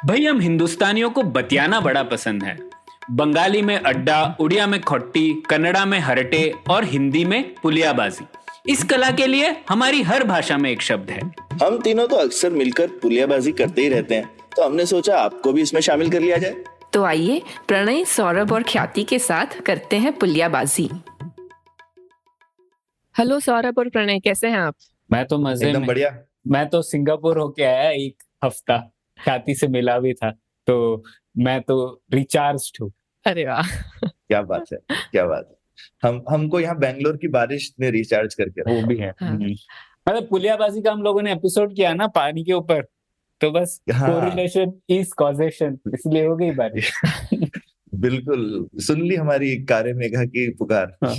भाई हम हिंदुस्तानियों को बतियाना बड़ा पसंद है। बंगाली में अड्डा, उड़िया में खोट्टी, कन्नड़ा में हरटे और हिंदी में पुलियाबाजी। इस कला के लिए हमारी हर भाषा में एक शब्द है। हम तीनों तो अक्सर मिलकर पुलियाबाजी करते ही रहते हैं, तो हमने सोचा आपको भी इसमें शामिल कर लिया जाए। तो आइए प्रणय, सौरभ और ख्याति के साथ करते हैं पुलियाबाजी। हेलो सौरभ और प्रणय, कैसे हैं आप? मैं तो मजे एकदम में। बढ़िया। मैं तो सिंगापुर होके आया एक हफ्ता, ख्याति से मिला भी था, तो मैं तो रिचार्ज्ड हूँ। अरे वाह, क्या बात है, क्या बात है। हमको यहाँ बेंगलोर की बारिश ने रिचार्ज करके वो रखा। भी है। हाँ। मतलब पुलियाबाजी का हम लोगों ने एपिसोड किया ना पानी के ऊपर, तो बस हाँ। कोरिलेशन इज कॉजेशन, इसलिए हो गई बारिश। बिल्कुल, सुन ली हमारी कारे मेघा की पुकार। हाँ।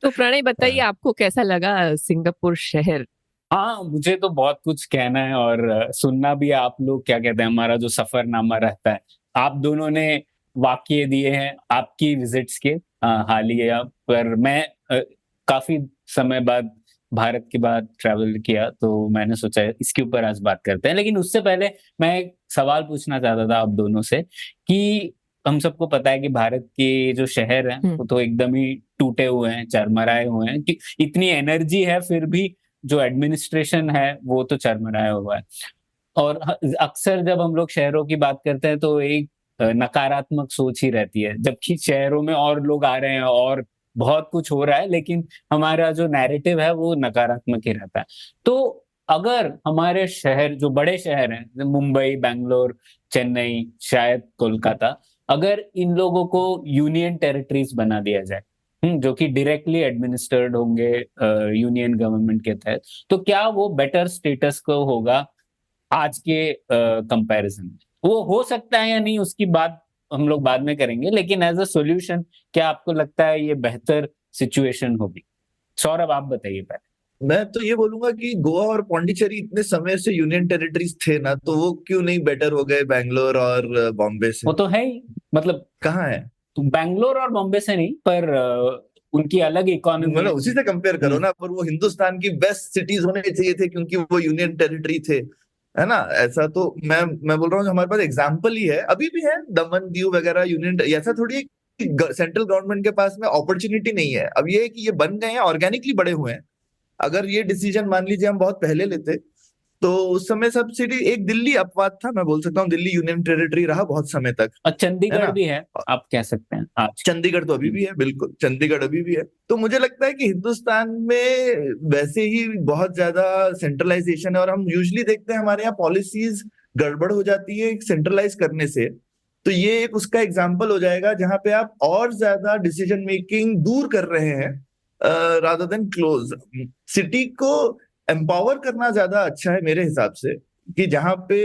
तो प्रणय बताइए, आपको कैसा लगा सिंगापुर शहर? हाँ, मुझे तो बहुत कुछ कहना है और सुनना भी है। आप लोग क्या कहते हैं, हमारा जो सफरनामा रहता है, आप दोनों ने वाक्य दिए हैं आपकी विजिट्स के हालिया पर। मैं काफी समय बाद भारत के बाद ट्रैवल किया, तो मैंने सोचा इसके ऊपर आज बात करते हैं। लेकिन उससे पहले मैं एक सवाल पूछना चाहता था आप दोनों से कि हम सबको पता है कि भारत के जो शहर हैं वो तो एकदम ही टूटे हुए हैं, चरमराए हुए हैं, कि इतनी एनर्जी है फिर भी जो एडमिनिस्ट्रेशन है वो तो चरमराया हुआ है। और अक्सर जब हम लोग शहरों की बात करते हैं तो एक नकारात्मक सोच ही रहती है, जबकि शहरों में और लोग आ रहे हैं और बहुत कुछ हो रहा है, लेकिन हमारा जो नैरेटिव है वो नकारात्मक ही रहता है। तो अगर हमारे शहर, जो बड़े शहर हैं, मुंबई, बैंगलोर, चेन्नई, शायद कोलकाता, अगर इन लोगों को यूनियन टेरिटरीज बना दिया जाए, जो कि डायरेक्टली एडमिनिस्टर्ड होंगे यूनियन गवर्नमेंट के तहत, तो क्या वो बेटर स्टेटस को होगा आज के कंपैरिजन में? वो हो सकता है या नहीं उसकी बात हम लोग बाद में करेंगे, लेकिन एज अ सॉल्यूशन क्या आपको लगता है ये बेहतर सिचुएशन होगी? सौरभ, आप बताइए पहले। मैं तो ये बोलूंगा कि गोवा और पौंडीचेरी इतने समय से यूनियन टेरिटरीज थे ना, तो वो क्यों नहीं बेटर हो गए बैंगलोर और बॉम्बे से? वो तो है ही, मतलब कहाँ है? तो बैंगलोर और बॉम्बे से नहीं, पर उनकी अलग इकोनॉमी मतलब उसी से कंपेयर करो ना, पर वो हिंदुस्तान की बेस्ट सिटीज होने चाहिए थे क्योंकि वो यूनियन टेरिटरी थे, है ना? ऐसा तो मैं बोल रहा हूँ, हमारे पास एग्जाम्पल ही है, अभी भी है, दमन दीव वगैरह यूनियन। ऐसा थोड़ी है कि सेंट्रल गवर्नमेंट के पास में अपॉर्चुनिटी नहीं है। अब ये है कि ये बन गए हैं, ऑर्गेनिकली बड़े हुए हैं। अगर ये डिसीजन मान लीजिए हम बहुत पहले लेते, तो उस समय सब्सिडी, एक दिल्ली अपवाद था, मैं बोल सकता हूँ दिल्ली यूनियन टेरिटरी रहा बहुत समय तक, और है चंडीगढ़ ना? भी है, आप कह सकते हैं आज। चंडीगढ़ तो अभी भी है, बिल्कुल चंडीगढ़ अभी भी है। तो मुझे लगता है कि हिंदुस्तान में वैसे ही बहुत ज्यादा सेंट्रलाइजेशन है, और हम यूजुअली देखते हैं हमारे यहाँ पॉलिसीज गड़बड़ हो जाती है सेंट्रलाइज करने से। तो ये एक उसका एग्जाम्पल हो जाएगा जहां पे आप और ज्यादा डिसीजन मेकिंग दूर कर रहे हैं रादर देन क्लोज। सिटी को एम्पावर करना ज्यादा अच्छा है मेरे हिसाब से, कि जहां पे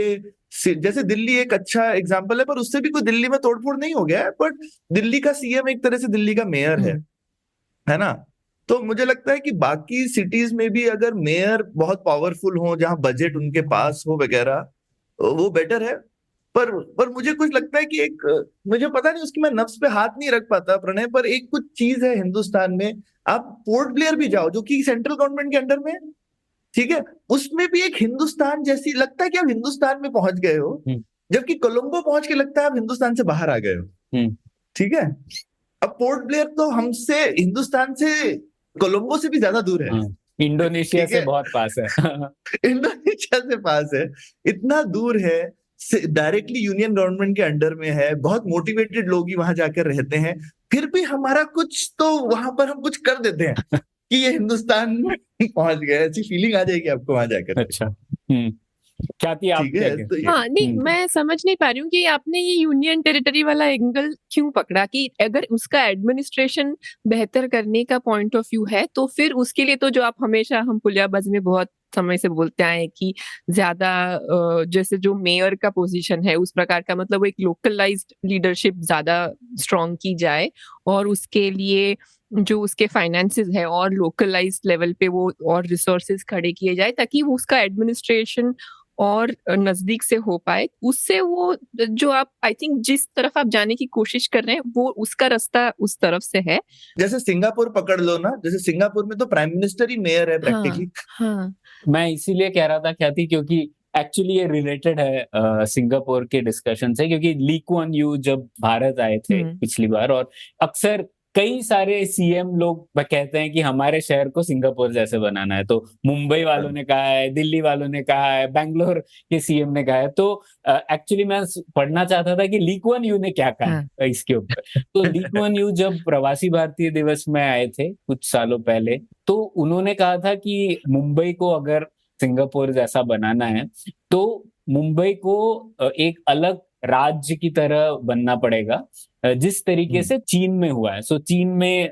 जैसे दिल्ली एक अच्छा एग्जाम्पल है, पर उससे भी कोई दिल्ली में तोड़फोड़ नहीं हो गया है, बट दिल्ली का सीएम एक तरह से दिल्ली का मेयर है ना? तो मुझे लगता है कि बाकी सिटीज में भी अगर मेयर बहुत पावरफुल हो, जहां बजट उनके पास हो वगैरह, वो बेटर है। पर मुझे कुछ लगता है कि एक, मुझे पता नहीं, उसकी मैं नफ्स पे हाथ नहीं रख पाता प्रणय, पर एक कुछ चीज है हिंदुस्तान में। आप पोर्ट ब्लेयर भी जाओ, जो कि सेंट्रल गवर्नमेंट के अंडर में है, ठीक है, उसमें भी एक हिंदुस्तान जैसी लगता है कि आप हिंदुस्तान में पहुंच गए हो, जबकि कोलंबो पहुंच के लगता है आप हिंदुस्तान से बाहर आ गए हो। ठीक है, अब पोर्ट ब्लेयर तो हमसे, हिंदुस्तान से, कोलंबो से भी ज्यादा दूर है। इंडोनेशिया ठीक से है, बहुत पास है। इंडोनेशिया से पास है, इतना दूर है, डायरेक्टली यूनियन गवर्नमेंट के अंडर में है, बहुत मोटिवेटेड लोग ही वहां जाकर रहते हैं, फिर भी हमारा कुछ तो वहां पर हम कुछ कर देते हैं कि ये हिंदुस्तान में पहुंच गए, ऐसी फीलिंग आ जाएगी आपको वहां जाकर। अच्छा, ख्याति, आप ठीक क्या है, तो कहते ये हाँ, नहीं, मैं समझ नहीं पा रही हूँ कि आपने ये यूनियन टेरिटरी वाला एंगल क्यों पकड़ा, कि अगर उसका एडमिनिस्ट्रेशन बेहतर करने का पॉइंट ऑफ व्यू है तो फिर उसके लिए तो, जो आप हमेशा, हम पुलियाबाजी में बहुत समय से बोलते आए हैं कि ज्यादा जैसे जो मेयर का पोजीशन है उस प्रकार का, मतलब वो एक लोकलाइज्ड लीडरशिप ज्यादा स्ट्रॉन्ग की जाए, और उसके लिए जो उसके फाइनेंसेस है और लोकलाइज्ड लेवल पे वो और रिसोर्सेज खड़े किए जाए, ताकि वो उसका एडमिनिस्ट्रेशन और नजदीक से हो पाए। उससे वो, जो आप, आई थिंक जिस तरफ आप जाने की कोशिश कर रहे हैं, वो उसका रास्ता उस तरफ से है। जैसे सिंगापुर पकड़ लो ना, जैसे सिंगापुर में तो प्राइम मिनिस्टर ही मेयर है हाँ, प्रैक्टिकली। हाँ, मैं इसीलिए कह रहा था ख्याति, क्योंकि एक्चुअली ये रिलेटेड है सिंगापुर के डिस्कशन से, क्योंकि ली कुआन यू जब भारत आए थे पिछली बार, और अक्सर कई सारे सीएम लोग कहते हैं कि हमारे शहर को सिंगापुर जैसे बनाना है। तो मुंबई वालों ने कहा है, दिल्ली वालों ने कहा है, बैंगलोर के सीएम ने कहा है। तो एक्चुअली मैं पढ़ना चाहता था कि ली कुआन यू ने क्या कहा है इसके ऊपर। तो ली कुआन यू जब प्रवासी भारतीय दिवस में आए थे कुछ सालों पहले, तो उन्होंने कहा था कि मुंबई को अगर सिंगापुर जैसा बनाना है तो मुंबई को एक अलग राज्य की तरह बनना पड़ेगा, जिस तरीके से चीन में हुआ है। सो चीन में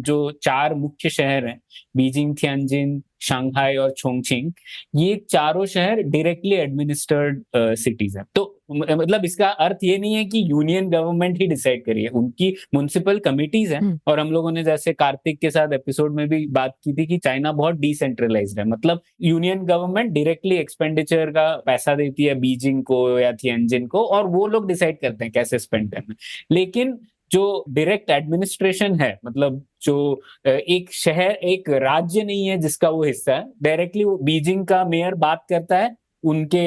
जो 4 मुख्य शहर हैं, बीजिंग, थियानजिन, शंघाई और चोंगचिंग, ये चारों शहर डायरेक्टली एडमिनिस्टर्ड सिटीज हैं। तो मतलब इसका अर्थ ये नहीं है कि यूनियन गवर्नमेंट ही डिसाइड करिए, उनकी म्युनिसिपल कमिटीज हैं। और हम लोगों ने जैसे कार्तिक के साथ एपिसोड में भी बात की थी कि चाइना बहुत डिसेंट्रलाइज्ड है, मतलब यूनियन गवर्नमेंट डायरेक्टली एक्सपेंडिचर का पैसा देती है बीजिंग को या थियानजिन को, और वो लोग डिसाइड करते हैं कैसे स्पेंड करना। लेकिन जो डायरेक्ट एडमिनिस्ट्रेशन है, मतलब जो एक शहर, एक राज्य नहीं है जिसका वो हिस्सा है, डायरेक्टली वो बीजिंग का मेयर बात करता है उनके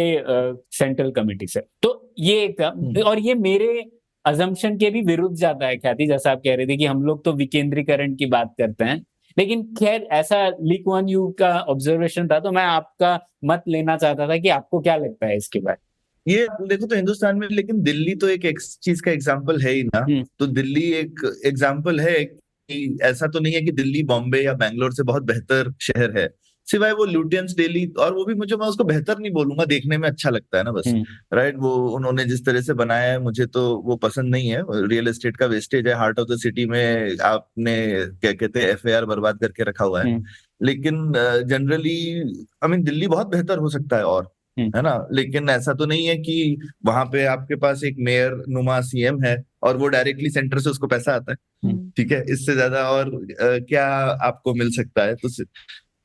सेंट्रल कमिटी से। तो ये एक, और ये मेरे अजम्पशन के भी विरुद्ध जाता है ख्याति, जैसा आप कह रहे थे कि हम लोग तो विकेंद्रीकरण की बात करते हैं। लेकिन खैर ऐसा ली कुआन यू का ऑब्जर्वेशन था, तो मैं आपका मत लेना चाहता था कि आपको क्या लगता है इसके बारे। ये देखो तो हिंदुस्तान में, लेकिन दिल्ली तो एक चीज का एग्जाम्पल है ही ना। तो दिल्ली एक एग्जाम्पल है कि ऐसा तो नहीं है कि दिल्ली बॉम्बे या बैंगलोर से बहुत बेहतर शहर है, सिवाय वो ल्यूटियंस डेली, और वो भी मुझे, मैं उसको बेहतर नहीं बोलूंगा, देखने में अच्छा लगता है ना बस, राइट। वो उन्होंने जिस तरह से बनाया है मुझे तो वो पसंद नहीं है। रियल एस्टेट का वेस्टेज है, हार्ट ऑफ द सिटी में आपने क्या कहते हैं FAR बर्बाद करके रखा हुआ है। लेकिन जनरली आई मीन दिल्ली बहुत बेहतर हो सकता है, और है ना। लेकिन ऐसा तो नहीं है कि वहां पे आपके पास एक मेयर नुमा सीएम है और वो डायरेक्टली सेंटर से उसको पैसा आता है, ठीक है। इससे ज्यादा और क्या आपको मिल सकता है।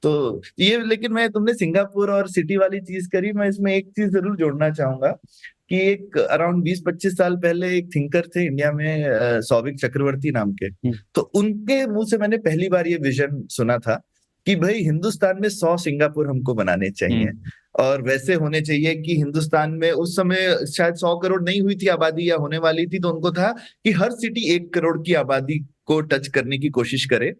तो ये, लेकिन मैं, तुमने सिंगापुर और सिटी वाली चीज करी, मैं इसमें एक चीज जरूर जोड़ना चाहूंगा कि एक अराउंड 20-25 साल पहले एक थिंकर थे इंडिया में, सौविक चक्रवर्ती नाम के। तो उनके मुंह से मैंने पहली बार ये विजन सुना था कि भाई हिंदुस्तान में 100 सिंगापुर हमको बनाने चाहिए, और वैसे होने चाहिए कि हिंदुस्तान में उस समय शायद 100 करोड़ नहीं हुई थी आबादी या होने वाली थी, तो उनको था कि हर सिटी 1 करोड़ की आबादी को टच करने की कोशिश करे,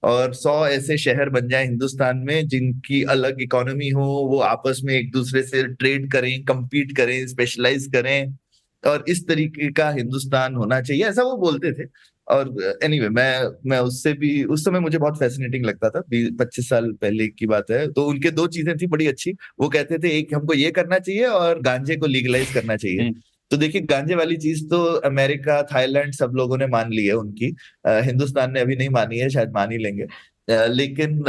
और 100 ऐसे शहर बन जाए हिंदुस्तान में जिनकी अलग इकोनॉमी हो, वो आपस में एक दूसरे से ट्रेड करें, compete करें, स्पेशलाइज करें, और इस तरीके का हिंदुस्तान होना चाहिए, ऐसा वो बोलते थे। और एनीवे मैं उससे भी, उस समय मुझे बहुत फैसिनेटिंग लगता था, 25 साल पहले की बात है। तो उनके 2 चीजें थी बड़ी अच्छी, वो कहते थे एक हमको ये करना चाहिए और गांजे को लीगलाइज करना चाहिए। तो देखिए गांजे वाली चीज तो अमेरिका, थाईलैंड सब लोगों ने मान ली है उनकी, हिंदुस्तान ने अभी नहीं मानी है, शायद मान ही लेंगे। लेकिन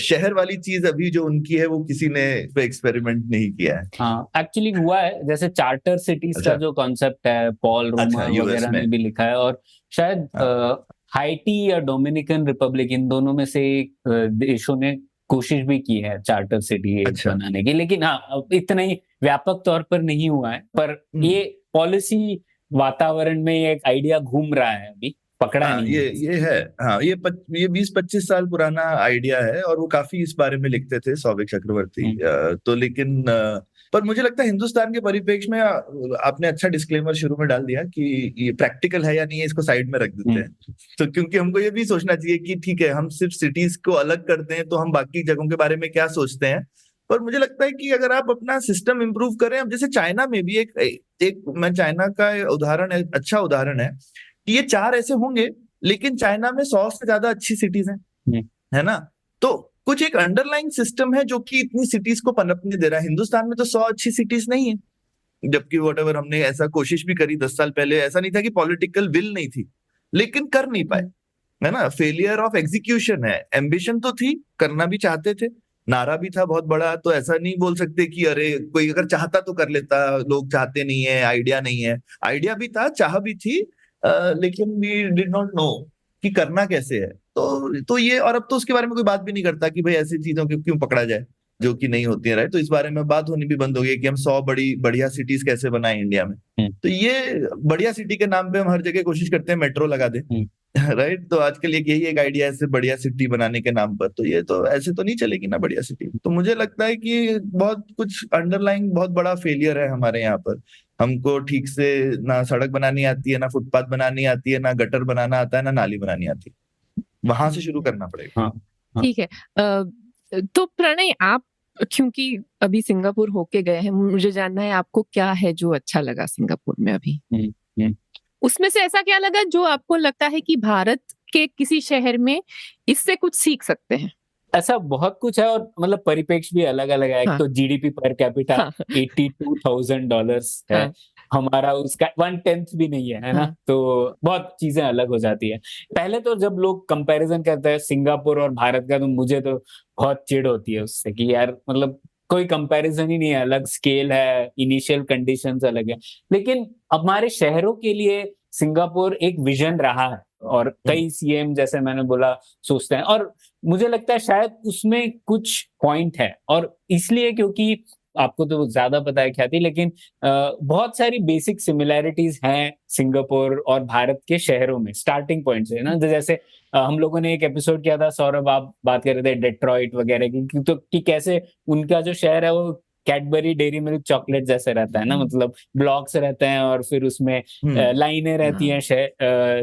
शहर वाली चीज अभी जो उनकी है वो किसी ने पे एक्सपेरिमेंट नहीं किया है। हाँ, एक्चुअली हुआ है, जैसे चार्टर सिटीज का जो कॉन्सेप्ट है, पॉल रोमर वगैरह ने भी लिखा है, और शायद हाइटी या डोमिनिकन रिपब्लिक, इन दोनों में से एक देशों ने कोशिश भी की है चार्टर सिटी बनाने की। लेकिन हाँ, इतना ही व्यापक तौर पर नहीं हुआ है, पर ये पॉलिसी वातावरण में एक आइडिया घूम रहा है, अभी पकड़ा नहीं है। ये है, हाँ, ये 20-25 साल पुराना आइडिया है, और वो काफी इस बारे में लिखते थे सौविक चक्रवर्ती। तो लेकिन पर मुझे लगता है हिंदुस्तान के परिप्रेक्ष्य में, आपने अच्छा डिस्क्लेमर शुरू में डाल दिया कि ये प्रैक्टिकल है या नहीं है, इसको साइड में रख देते हैं। तो क्योंकि हमको ये भी सोचना चाहिए कि ठीक है, हम सिर्फ सिटीज को अलग करते हैं तो हम बाकी जगहों के बारे में क्या सोचते हैं। पर मुझे लगता है कि अगर आप अपना सिस्टम इंप्रूव करें, अब जैसे चाइना में भी एक मैं चाइना का उदाहरण है, अच्छा उदाहरण है कि ये 4 ऐसे होंगे, लेकिन चाइना में 100 से ज्यादा अच्छी सिटीज हैं, है ना। तो कुछ एक अंडरलाइन सिस्टम है जो कि इतनी सिटीज को पनपने दे रहा है। हिंदुस्तान में तो 100 अच्छी सिटीज नहीं है, जबकि व्हाटएवर हमने ऐसा कोशिश भी करी 10 साल पहले, ऐसा नहीं था कि पॉलिटिकल विल नहीं थी, लेकिन कर नहीं पाए, है ना। फेलियर ऑफ एग्जीक्यूशन है। एम्बिशन तो थी, करना भी चाहते थे, नारा भी था बहुत बड़ा, तो ऐसा नहीं बोल सकते कि अरे कोई अगर चाहता तो कर लेता, लोग चाहते नहीं है, आइडिया नहीं है। आइडिया भी था, चाह भी थी, लेकिन वी डिड नॉट नो कि करना कैसे है। तो ये, और अब तो उसके बारे में कोई बात भी नहीं करता कि भाई ऐसी चीजों को क्यों पकड़ा जाए जो कि नहीं होती है, राइट। तो इस बारे में बात होनी भी बंद हो गई कि हम 100 बढ़िया सिटीज कैसे बनाए इंडिया में। तो ये बढ़िया सिटी के नाम पे हम हर जगह कोशिश करते हैं मेट्रो लगा दे, राइट। तो आजकल यही एक आइडिया है सिर्फ बढ़िया सिटी बनाने के नाम पर, तो ये तो ऐसे तो नहीं चलेगी ना बढ़िया सिटी। तो मुझे लगता है कि बहुत कुछ अंडरलाइंग बहुत बड़ा फेलियर है हमारे यहाँ पर। हमको ठीक से ना सड़क बनानी आती है, ना फुटपाथ बनानी आती है, ना गटर बनाना आता है, ना नाली बनानी आती है। वहां से शुरू करना पड़ेगा। हाँ। ठीक है। तो प्रणय, आप क्योंकि अभी सिंगापुर होके गए हैं, मुझे जानना है आपको क्या है जो अच्छा लगा सिंगापुर में अभी? उसमें से ऐसा क्या लगा जो आपको लगता है कि भारत के किसी शहर में इससे कुछ सीख सकते हैं? ऐसा बहुत कुछ है, और मतलब परिप्रेक्ष्य भी अलग अलग है। एक हाँ। तो जीडीपी पर कैपिटा हाँ। $82,000 है। हाँ। हमारा उसका 1/10 भी नहीं है ना। हाँ। तो बहुत चीजें अलग हो जाती है। पहले तो जब लोग कंपैरिजन करते हैं सिंगापुर और भारत का, तो मुझे तो बहुत चिढ़ होती है उससे कि यार मतलब कोई कंपैरिजन ही नहीं है। अलग स्केल है, इनिशियल कंडीशंस अलग है। लेकिन हमारे शहरों के लिए सिंगापुर एक विजन रहा है, और कई सीएम जैसे मैंने बोला सोचते हैं, और मुझे लगता है शायद उसमें कुछ पॉइंट है। और इसलिए क्योंकि आपको तो ज्यादा पता है ख्याति, लेकिन बहुत सारी बेसिक सिमिलैरिटीज हैं सिंगापुर और भारत के शहरों में स्टार्टिंग पॉइंट से ना। जैसे हम लोगों ने एक एपिसोड किया था, सौरभ आप बात कर रहे थे डेट्रॉइट वगैरह की, तो कि कैसे उनका जो शहर है वो कैडबरी डेयरी मिल्क चॉकलेट जैसे रहता है ना। मतलब ब्लॉक्स रहते हैं और फिर उसमें लाइनें रहती हैं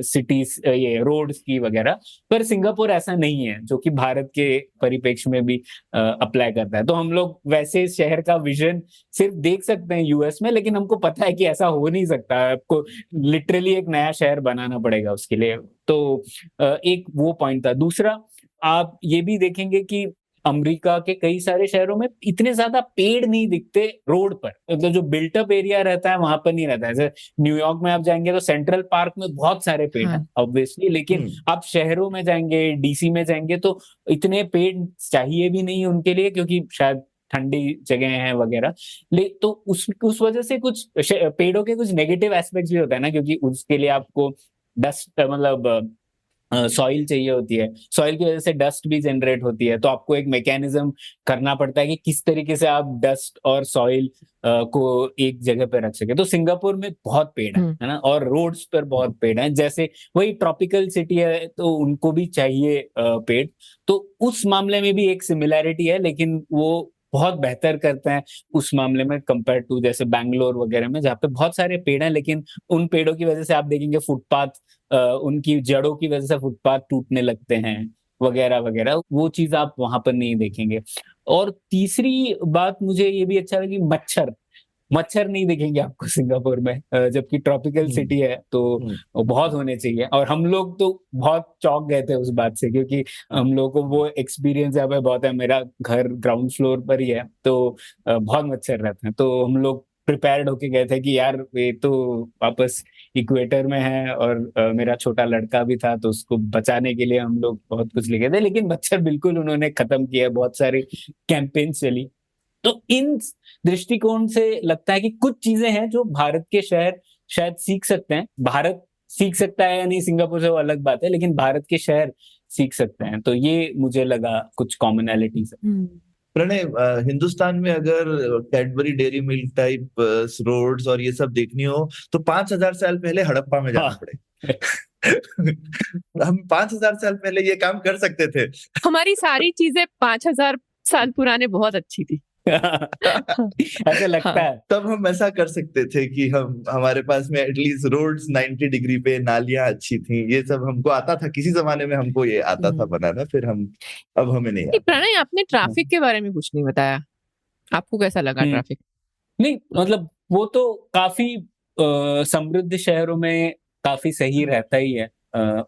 सिटीज, ये रोड्स की वगैरह। पर सिंगापुर ऐसा नहीं है, जो कि भारत के परिप्रेक्ष्य में भी अप्लाई करता है। तो हम लोग वैसे शहर का विजन सिर्फ देख सकते हैं यूएस में, लेकिन हमको पता है कि ऐसा हो नहीं सकता। आपको लिटरली एक नया शहर बनाना पड़ेगा उसके लिए। तो एक वो पॉइंट था। दूसरा, आप ये भी देखेंगे कि अमेरिका के कई सारे शहरों में इतने ज्यादा पेड़ नहीं दिखते रोड पर। मतलब जो बिल्टअप एरिया रहता है वहां पर नहीं रहता है। जैसे न्यूयॉर्क में आप जाएंगे तो सेंट्रल पार्क में बहुत सारे पेड़ हैं ऑब्वियसली, लेकिन आप शहरों में जाएंगे, डीसी में जाएंगे, तो इतने पेड़ चाहिए भी नहीं उनके लिए, क्योंकि शायद ठंडी जगह है वगैरह। तो उस वजह से कुछ पेड़ों के कुछ नेगेटिव एस्पेक्ट्स भी होता है ना, क्योंकि उसके लिए आपको डस्ट, मतलब सॉइल चाहिए होती है। सॉइल की वजह से डस्ट भी जनरेट होती है। तो आपको एक मैकेनिज्म करना पड़ता है कि किस तरीके से आप डस्ट और सॉइल को एक जगह पे रख सके। तो सिंगापुर में बहुत पेड़ है ना, और रोड्स पर बहुत पेड़ हैं। जैसे वही ट्रॉपिकल सिटी है तो उनको भी चाहिए पेड़। तो उस मामले में भी एक सिमिलैरिटी है, लेकिन वो बहुत बेहतर करते हैं उस मामले में कंपेयर टू जैसे बैंगलोर वगैरह में, जहाँ पे बहुत सारे पेड़ हैं, लेकिन उन पेड़ों की वजह से आप देखेंगे फुटपाथ, उनकी जड़ों की वजह से फुटपाथ टूटने लगते हैं वगैरह वगैरह। वो चीज आप वहां पर नहीं देखेंगे। और तीसरी बात मुझे ये भी अच्छा लगी, मच्छर मच्छर नहीं दिखेंगे आपको सिंगापुर में। जबकि ट्रॉपिकल सिटी है तो बहुत होने चाहिए। और हम लोग तो बहुत चौंक गए थे उस बात से, क्योंकि हम लोग को वो एक्सपीरियंस यहाँ पे बहुत है। मेरा घर ग्राउंड फ्लोर पर ही है, तो बहुत मच्छर रहते हैं। तो हम लोग प्रिपेयर्ड होके गए थे कि यार ये तो वापस इक्वेटर में है, और मेरा छोटा लड़का भी था, तो उसको बचाने के लिए हम लोग बहुत कुछ लेके थे। लेकिन मच्छर बिल्कुल उन्होंने खत्म किया, बहुत सारी कैंपेन चली। तो इन दृष्टिकोण से लगता है कि कुछ चीजें हैं जो भारत के शहर शायद सीख सकते हैं। भारत सीख सकता है या नहीं सिंगापुर से वो अलग बात है, लेकिन भारत के शहर सीख सकते हैं। तो ये मुझे लगा कुछ कॉमनैलिटीज है। प्रणय, हिंदुस्तान में अगर कैडबरी डेयरी मिल्क टाइप रोड्स और ये सब देखनी हो तो 5,000 साल पहले हड़प्पा में जाना पड़े। हम 5,000 साल पहले ये काम कर सकते थे। हमारी सारी चीजें 5,000 साल पुराने बहुत अच्छी थी। ऐसा लगता है। तब हम ऐसा कर सकते थे कि हमारे पास में एटलीस्ट रोड्स 90 डिग्री पे, नालियां अच्छी थी, ये सब हमको आता था। किसी जमाने में हमको ये आता था बनाना, फिर अब हमें नहीं आता। प्रणय, आपने ट्रैफिक के बारे में कुछ नहीं बताया, आपको कैसा लगा ट्रैफिक? नहीं, मतलब वो तो काफी समृद्ध शहरों में काफी सही रहता ही है।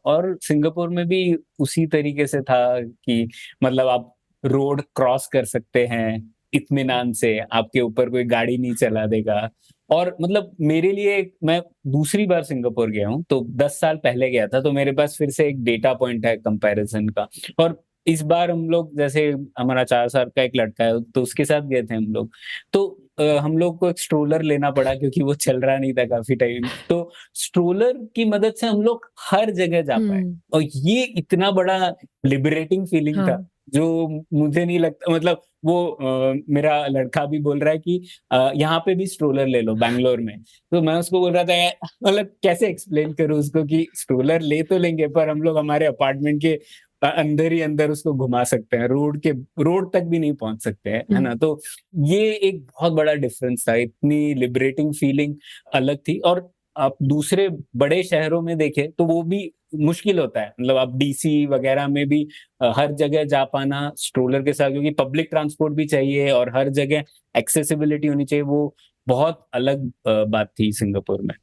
और सिंगापुर में भी उसी तरीके से था कि मतलब आप रोड क्रॉस कर सकते हैं इत्मीनान से, आपके ऊपर कोई गाड़ी नहीं चला देगा। और मतलब मेरे लिए, मैं दूसरी बार सिंगापुर गया हूँ, तो 10 साल पहले गया था, तो मेरे पास फिर से एक डेटा पॉइंट है कंपैरिजन का। और इस बार हम लोग, जैसे हमारा 4 साल का एक लड़का है, तो उसके साथ गए थे हम लोग। तो हम लोग को एक स्ट्रोलर लेना पड़ा, क्योंकि वो चल रहा नहीं था काफी टाइम। तो स्ट्रोलर की मदद से हम लोग हर जगह जा पाए, और ये इतना बड़ा लिबरेटिंग फीलिंग था जो मुझे नहीं लगता। मतलब वो मेरा लड़का भी बोल रहा है कि यहाँ पे भी स्ट्रोलर ले लो बैंगलोर में। तो मैं उसको बोल रहा था मतलब कैसे एक्सप्लेन करूँ उसको कि स्ट्रोलर ले तो लेंगे पर हम लोग हमारे अपार्टमेंट के अंदर ही अंदर उसको घुमा सकते हैं, रोड तक भी नहीं पहुंच सकते हैं, है ना। तो ये एक बहुत बड़ा डिफरेंस था, इतनी लिबरेटिंग फीलिंग अलग थी। और आप दूसरे बड़े शहरों में देखें तो वो भी मुश्किल होता है, मतलब आप डीसी वगैरह में भी हर जगह जा पाना स्ट्रोलर के साथ, क्योंकि पब्लिक ट्रांसपोर्ट भी चाहिए और हर जगह एक्सेसिबिलिटी होनी चाहिए, वो बहुत अलग बात थी सिंगापुर में।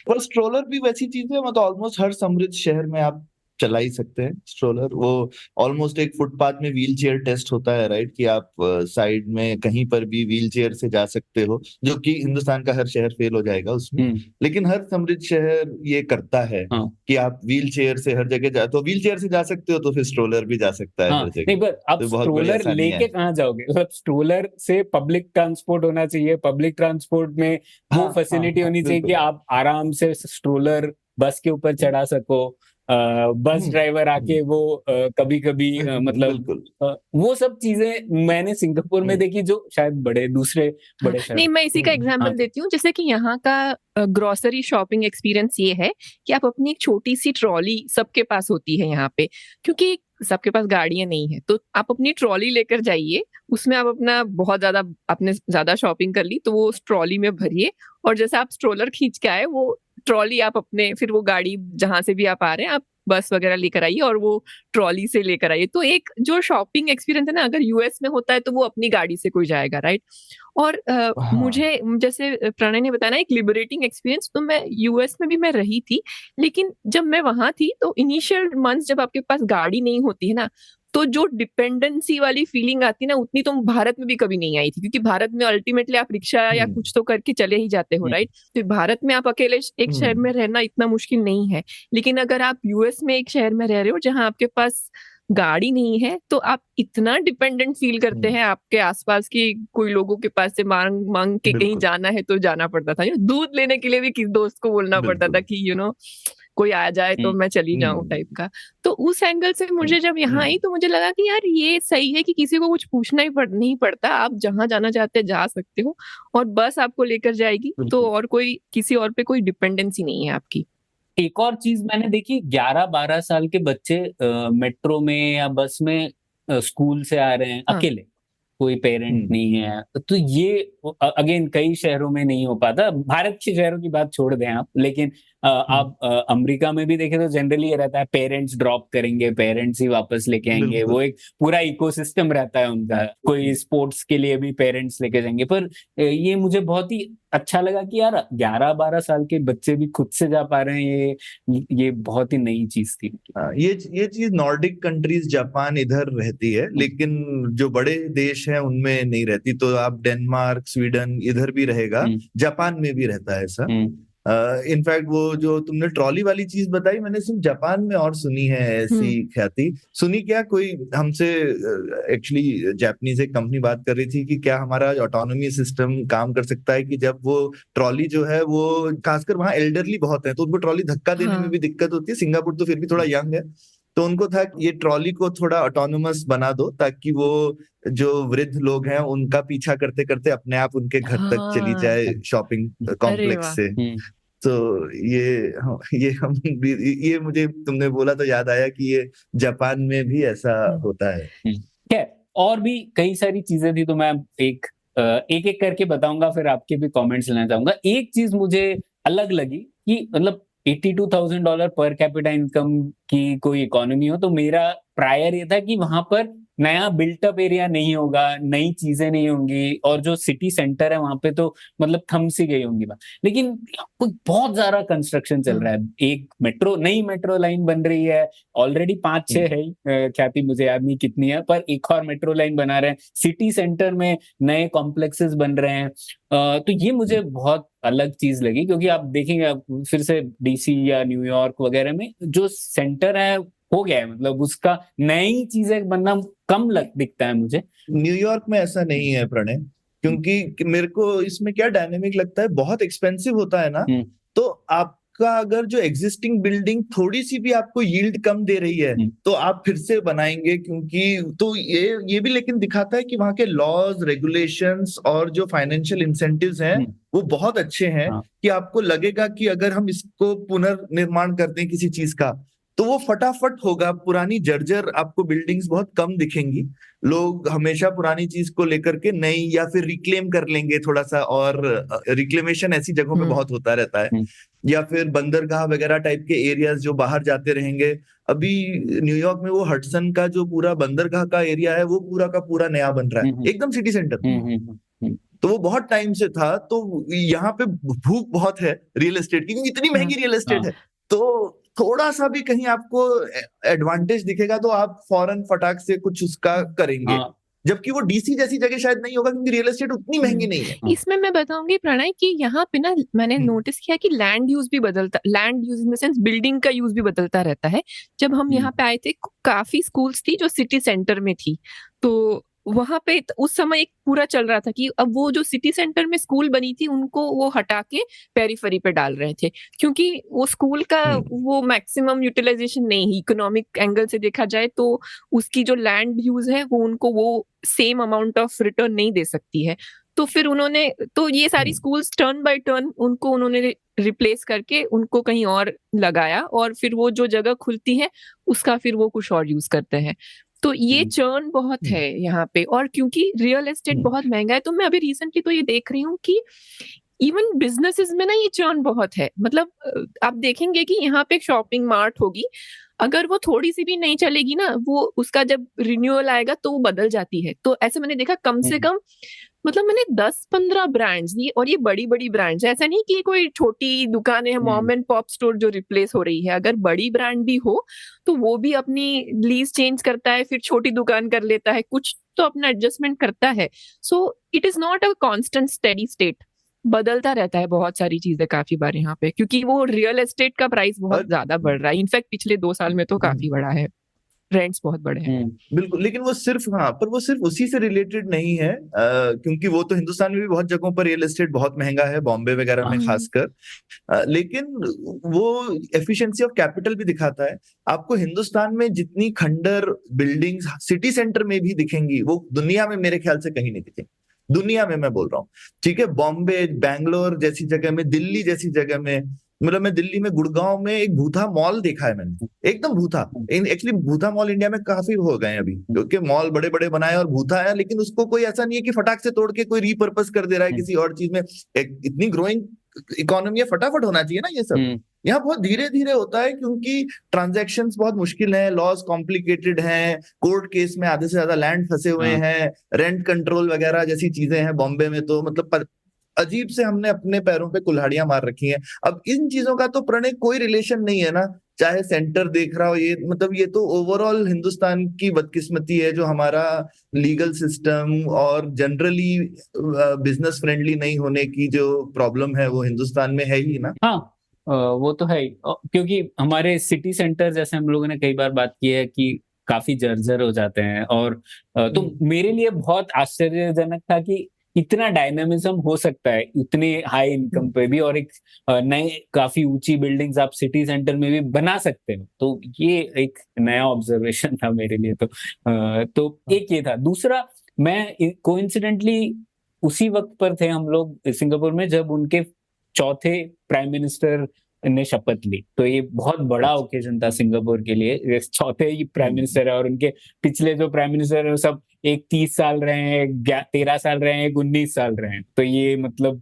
पर स्ट्रोलर भी वैसी चीज है, मतलब ऑलमोस्ट हर समृद्ध शहर में आप चला ही सकते हैं स्ट्रोलर। वो ऑलमोस्ट एक फुटपाथ में व्हील चेयर टेस्ट होता है, राइट, कि आप साइड में कहीं पर भी व्हील चेयर से जा सकते हो, जो कि हिंदुस्तान का हर शहर फेल हो जाएगा उसमें। लेकिन हर समृद्ध शहर ये करता है कि आप व्हील चेयर से हर जगह तो व्हील चेयर से जा सकते हो, तो फिर स्ट्रोलर भी जा सकता है हर जगह। नहीं, पर आप तो बहुत बड़ी स्ट्रोलर आसानी लेके है। कहाँ जाओगे? मतलब स्ट्रोलर से पब्लिक ट्रांसपोर्ट होना चाहिए, पब्लिक ट्रांसपोर्ट में वो फैसिलिटी होनी चाहिए कि आप आराम से स्ट्रोलर बस के ऊपर चढ़ा सको। बस ड्राइवर आके वो कभी कभी मतलब वो सब चीजें मैंने सिंगापुर में देखी, जो शायद दूसरे बड़े शहर। नहीं, मैं इसी का एग्जांपल देती हूँ। जैसे कि यहाँ का ग्रोसरी शॉपिंग एक्सपीरियंस ये है कि आप अपनी एक छोटी सी ट्रॉली, सबके पास होती है यहाँ पे, क्योंकि सबके पास गाड़ियां नहीं है, तो आप अपनी ट्रॉली लेकर जाइए, उसमें आप अपना बहुत ज्यादा, आपने ज्यादा शॉपिंग कर ली तो वो उस ट्रॉली में भरिए, और जैसे आप स्ट्रोलर खींच के आए, वो ट्रॉली आप अपने, फिर वो गाड़ी जहां से भी आप आ रहे हैं, आप बस वगैरह लेकर आइए और वो ट्रॉली से लेकर आइए। तो एक जो शॉपिंग एक्सपीरियंस है ना, अगर यूएस में होता है तो वो अपनी गाड़ी से कोई जाएगा, राइट। और मुझे, जैसे प्रणय ने बताया ना, एक लिबरेटिंग एक्सपीरियंस, तो मैं यूएस में भी मैं रही थी, लेकिन जब मैं वहां थी तो इनिशियल मंथ्स जब आपके पास गाड़ी नहीं होती है ना, तो जो डिपेंडेंसी वाली फीलिंग आती है ना, उतनी तो भारत में भी कभी नहीं आई थी, क्योंकि भारत में अल्टीमेटली आप रिक्शा या कुछ तो करके चले ही जाते हो, राइट। तो भारत में आप अकेले एक शहर में रहना इतना मुश्किल नहीं है, लेकिन अगर आप यूएस में एक शहर में रह रहे हो जहां आपके पास गाड़ी नहीं है, तो आप इतना डिपेंडेंट फील करते हैं आपके आसपास की कोई लोगों के पास से मांग मांग के कहीं जाना है तो जाना पड़ता था। दूध लेने के लिए भी किसी दोस्त को बोलना पड़ता था कि कोई आ जाए तो मैं चली जाऊं टाइप का। तो उस एंगल से मुझे जब यहाँ आई तो मुझे लगा कि यार ये सही है कि किसी को कुछ पूछना ही नहीं पड़ता, आप जहां जाना चाहते हैं जा सकते हो, और बस आपको लेकर जाएगी, तो और कोई किसी और पे कोई डिपेंडेंसी नहीं है आपकी। एक और चीज मैंने देखी, 11-12 साल के बच्चे मेट्रो में या बस में स्कूल से आ रहे हैं अकेले, कोई पेरेंट नहीं है। तो ये अगेन कई शहरों में नहीं हो पाता। भारत के शहरों की बात छोड़ दें आप, लेकिन आप अमेरिका में भी देखें तो जनरली ये रहता है, पेरेंट्स ड्रॉप करेंगे, पेरेंट्स ही वापस लेके आएंगे, वो एक पूरा इकोसिस्टम रहता है उनका। कोई स्पोर्ट्स के लिए भी पेरेंट्स लेके जाएंगे। पर ये मुझे बहुत ही अच्छा लगा कि यार 11-12 साल के बच्चे भी खुद से जा पा रहे हैं, ये बहुत ही नई चीज थी। ये चीज नॉर्डिक कंट्रीज, जापान इधर रहती है, लेकिन जो बड़े देश हैं उनमें नहीं रहती। तो आप डेनमार्क, स्वीडन इधर भी रहेगा, जापान में भी रहता है ऐसा। इनफैक्ट वो जो तुमने ट्रॉली वाली चीज बताई, मैंने सिर्फ जापान में और सुनी है ऐसी ख्याति। सुनी क्या, कोई हमसे एक्चुअली जापानीज एक कंपनी बात कर रही थी कि क्या हमारा ऑटोनॉमी सिस्टम काम कर सकता है कि जब वो ट्रॉली जो है, वो खासकर वहाँ एल्डरली बहुत है तो उनको ट्रॉली धक्का देने में भी दिक्कत होती है। सिंगापुर तो फिर भी थोड़ा यंग है, तो उनको था कि ये ट्रॉली को थोड़ा ऑटोनोमस बना दो, ताकि वो जो वृद्ध लोग हैं उनका पीछा करते करते अपने आप उनके घर तक चली जाए शॉपिंग कॉम्प्लेक्स से। तो ये मुझे तुमने बोला तो याद आया कि ये जापान में भी ऐसा होता है। क्या और भी कई सारी चीजें थी, तो मैं एक एक करके बताऊंगा, फिर आपके भी कमेंट्स लेना चाहूंगा। एक चीज मुझे अलग लगी कि मतलब $82,000 पर कैपिटा इनकम की कोई इकोनॉमी हो, तो मेरा प्रायर ये था कि वहां पर नया बिल्टअप एरिया नहीं होगा, नई चीजें नहीं होंगी, और जो सिटी सेंटर है वहां पे तो मतलब थम सी गई होंगी बात। लेकिन बहुत ज्यादा कंस्ट्रक्शन चल रहा है। एक नई मेट्रो लाइन बन रही है, ऑलरेडी 5-6 है, ख्याति मुझे याद नहीं कितनी है, पर एक और मेट्रो लाइन बना रहे हैं। सिटी सेंटर में नए कॉम्प्लेक्सेस बन रहे हैं। तो ये मुझे बहुत अलग चीज लगी, क्योंकि आप देखेंगे फिर से डीसी या न्यूयॉर्क वगैरह में जो सेंटर है हो गया है, मतलब उसका नई चीजें बनना कम दिखता है मुझे। न्यूयॉर्क में ऐसा नहीं है प्रणय, क्योंकि मेरे को इसमें क्या डायनेमिक लगता है, बहुत एक्सपेंसिव होता है ना, तो आपको आपका अगर जो एग्जिस्टिंग बिल्डिंग थोड़ी सी भी आपको यील्ड कम दे रही है तो आप फिर से बनाएंगे, क्योंकि तो ये भी लेकिन दिखाता है कि वहां के लॉज, रेगुलेशंस और जो फाइनेंशियल इंसेंटिव्स हैं वो बहुत अच्छे हैं। कि आपको लगेगा कि अगर हम इसको पुनर्निर्माण करते हैं किसी चीज का तो वो फटाफट होगा, पुरानी जर्जर आपको बिल्डिंग्स बहुत कम दिखेंगी। लोग हमेशा पुरानी चीज को लेकर के नई या फिर रिक्लेम कर लेंगे थोड़ा सा, और रिक्लेमेशन ऐसी जगहों पे बहुत होता रहता है। या फिर बंदरगाह वगैरह टाइप के एरियाज जो बाहर जाते रहेंगे। अभी न्यूयॉर्क में वो हडसन का जो पूरा बंदरगाह का एरिया है वो पूरा का पूरा नया बन रहा है एकदम सिटी सेंटर। तो वो बहुत टाइम से था। तो यहाँ पे भूख बहुत है रियल एस्टेट की, क्योंकि इतनी महंगी रियल एस्टेट है। तो थोड़ा सा भी कहीं आपको एडवांटेज दिखेगा तो आप फौरन फटाक से कुछ उसका करेंगे। जबकि वो डीसी जैसी जगह शायद नहीं होगा, क्योंकि रियल एस्टेट उतनी महंगी नहीं है। इसमें मैं बताऊंगी प्रणय कि यहाँ पे ना मैंने नोटिस किया कि लैंड यूज भी बदलता, land use in the sense building का यूज भी बदलता रहता है। जब हम यहाँ पे आए थे काफी स्कूल्स थी जो सिटी सेंटर में थी, तो वहां पे उस समय एक पूरा चल रहा था कि अब वो जो सिटी सेंटर में स्कूल बनी थी उनको वो हटा के पेरीफेरी पे डाल रहे थे, क्योंकि वो स्कूल का वो मैक्सिमम यूटिलाइजेशन नहीं, इकोनॉमिक एंगल से देखा जाए तो उसकी जो लैंड यूज है वो उनको वो सेम अमाउंट ऑफ रिटर्न नहीं दे सकती है। तो फिर उन्होंने तो ये सारी स्कूल्स टर्न बाय टर्न उनको उन्होंने रिप्लेस करके उनको कहीं और लगाया, और फिर वो जो जगह खुलती है उसका फिर वो कुछ और यूज करते हैं। तो ये चर्न बहुत है यहाँ पे, और क्योंकि रियल एस्टेट बहुत महंगा है तो मैं अभी रिसेंटली तो ये देख रही हूँ कि इवन बिजनेसेस में ना ये चर्न बहुत है। मतलब आप देखेंगे कि यहाँ पे एक शॉपिंग मार्ट होगी, अगर वो थोड़ी सी भी नहीं चलेगी ना, वो उसका जब रिन्यूअल आएगा तो वो बदल जाती है। तो ऐसे मैंने देखा कम से कम, मतलब मैंने 10-15 ब्रांड्स, और ये बड़ी बड़ी ब्रांड्स, ऐसा नहीं कि कोई छोटी दुकान है मॉम एंड पॉप स्टोर जो रिप्लेस हो रही है। अगर बड़ी ब्रांड भी हो तो वो भी अपनी लीज चेंज करता है, फिर छोटी दुकान कर लेता है, कुछ तो अपना एडजस्टमेंट करता है। So it is not a constant steady state, बदलता रहता है बहुत सारी चीजें काफी बार यहाँ पे, क्योंकि वो रियल एस्टेट का प्राइस बहुत ज्यादा बढ़ रहा है। इनफैक्ट पिछले 2 साल में तो काफी बढ़ा है, रेंट्स बहुत बड़े हैं। बिल्कुल, लेकिन वो सिर्फ पर वो सिर्फ उसी से रिलेटेड नहीं है, क्योंकि वो तो हिंदुस्तान में भी बहुत जगहों पर रियल एस्टेट बहुत महंगा है, बॉम्बे वगैरह में खासकर। लेकिन वो एफिशिएंसी ऑफ कैपिटल भी दिखाता है। आपको हिंदुस्तान में जितनी खंडर बिल्डिंग्स सिटी सेंटर में भी दिखेंगी वो दुनिया में मेरे ख्याल से कहीं नहीं दिखेंगी। दुनिया में मैं बोल रहा हूँ, ठीक है, बॉम्बे, बैंगलोर जैसी जगह में, दिल्ली जैसी जगह में, मतलब मैं दिल्ली में गुड़गांव में एक भूथा मॉल देखा है मैंने, एकदम Bhutha. Actually Bhutha mall India में काफी हो गए हैं अभी, क्योंकि मॉल बड़े बड़े बनाए और भूथा है, लेकिन उसको कोई ऐसा नहीं है कि फटाक से तोड़ के कोई रीपर्पस कर दे रहा है किसी और चीज में। इतनी ग्रोइंग इकोनॉमी है, फटाफट होना चाहिए ना ये सब। यहाँ बहुत धीरे धीरे होता है, क्योंकि ट्रांजैक्शंस बहुत मुश्किल हैं, लॉज कॉम्प्लिकेटेड हैं, कोर्ट केस में आधे से ज्यादा लैंड फंसे हुए हैं, रेंट कंट्रोल वगैरह जैसी चीजें हैं बॉम्बे में। तो मतलब अजीब से हमने अपने पैरों पे कुल्हाड़ियां मार रखी हैं। अब इन चीजों का तो प्रणय कोई रिलेशन नहीं है ना, चाहे सेंटर देख रहा हो, ये मतलब ये तो ओवरऑल हिंदुस्तान की बदकिस्मती है जो हमारा लीगल सिस्टम और जनरली बिजनेस फ्रेंडली नहीं होने की जो प्रॉब्लम है वो हिंदुस्तान में है ही ना। हाँ, वो तो है ही, क्योंकि हमारे सिटी सेंटर जैसे हम लोगों ने कई बार बात की है कि काफी जर्जर हो जाते हैं। और तो मेरे लिए बहुत आश्चर्यजनक था कि इतना डायनामिज्म हो सकता है इतने हाई इनकम पे भी, और एक नए काफी ऊंची बिल्डिंग्स आप सिटी सेंटर में भी बना सकते हो। तो ये एक नया ऑब्जर्वेशन था मेरे लिए। तो एक ये था। दूसरा, मैं कोइंसिडेंटली उसी वक्त पर थे हम लोग सिंगापुर में जब उनके चौथे प्राइम मिनिस्टर ने शपथ ली। तो ये बहुत बड़ा ओकेजन था सिंगापुर के लिए, चौथे ही प्राइम मिनिस्टर है। और उनके पिछले जो प्राइम मिनिस्टर है सब एक 30 साल रहे हैं, 13 साल रहे हैं, एक 19 साल रहे हैं। तो ये मतलब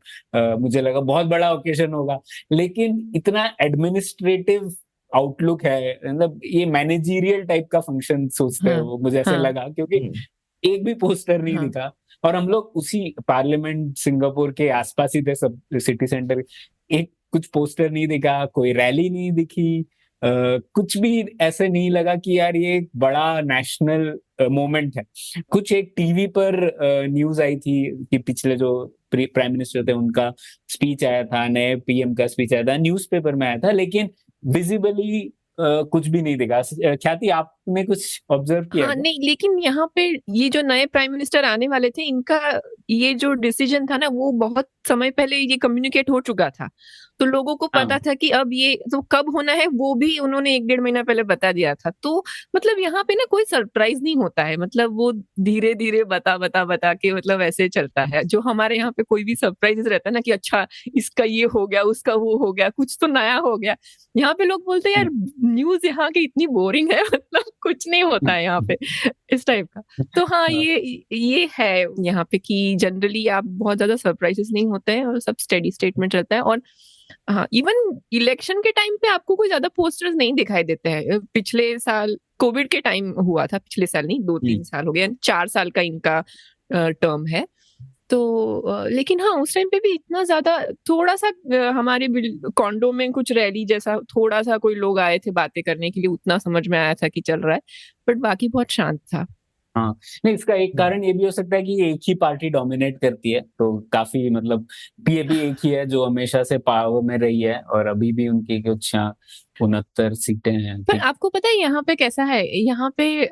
मुझे लगा बहुत बड़ा ओकेजन होगा, लेकिन इतना एडमिनिस्ट्रेटिव आउटलुक है, मतलब ये मैनेजरियल टाइप का फंक्शन सोचते हैं वो, मुझे ऐसे लगा, क्योंकि एक भी पोस्टर नहीं दिखा। और हम लोग उसी पार्लियामेंट सिंगापुर के आसपास ही थे, सब सिटी सेंटर, एक कुछ पोस्टर नहीं दिखा, कोई रैली नहीं दिखी, कुछ भी ऐसे नहीं लगा कि यार ये एक बड़ा नेशनल मोमेंट है। कुछ एक टीवी पर न्यूज आई थी कि पिछले जो प्राइम मिनिस्टर थे उनका स्पीच आया था, नए पीएम का स्पीच आया था, न्यूज़पेपर में आया था, लेकिन विजिबली कुछ भी नहीं दिखा। ख्याति, आप आपने कुछ ऑब्जर्व किया हाँ, क्या? नहीं, लेकिन यहाँ पे ये जो नए प्राइम मिनिस्टर आने वाले थे, इनका ये जो डिसीजन था ना, वो बहुत समय पहले ये कम्युनिकेट हो चुका था। तो लोगों को पता हाँ। था कि अब ये तो कब होना है, वो भी उन्होंने 1 डेढ़ महीना पहले बता दिया था। तो मतलब यहाँ पे ना कोई सरप्राइज़ नहीं होता है, मतलब वो धीरे-धीरे बता के मतलब ऐसे चलता है। जो हमारे यहाँ पे कोई भी सरप्राइज़ेज़ रहता है ना कि अच्छा इसका ये हो गया, उसका वो हो गया, कुछ तो नया हो गया। यहाँ पे लोग बोलते हैं यार न्यूज़ यहाँ की इतनी बोरिंग है मतलब कुछ नहीं होता है यहाँ पे इस टाइप का। तो हाँ, हाँ। ये है यहाँ पे कि जनरली आप बहुत ज़्यादा सरप्राइज़ेज़ नहीं होते हैं और सब स्टेडी स्टेट में चलता है। और हाँ, इवन इलेक्शन के टाइम पे आपको कोई ज़्यादा पोस्टर्स नहीं दिखाई देते हैं। पिछले साल कोविड के टाइम हुआ था, पिछले साल नहीं 2-3 साल हो गए, 4 साल का इनका टर्म है। तो लेकिन हाँ, उस टाइम पे भी इतना ज़्यादा थोड़ा-सा हमारे कॉन्डो में कुछ रैली जैसा थोड़ा-सा कोई लोग आए थे बातें करने के लिए, उतना समझ में आया था कि चल रहा है, बट बाकी बहुत शांत था। हाँ, नहीं इसका एक कारण ये भी हो सकता है कि एक ही पार्टी डोमिनेट करती है, तो काफ़ी मतलब पीएपी एक ही है जो हमेशा से पावर में रही है और अभी भी उनकी कुछ 69 सीटें हैं। पर आपको पता है यहाँ पे कैसा है? यहाँ पे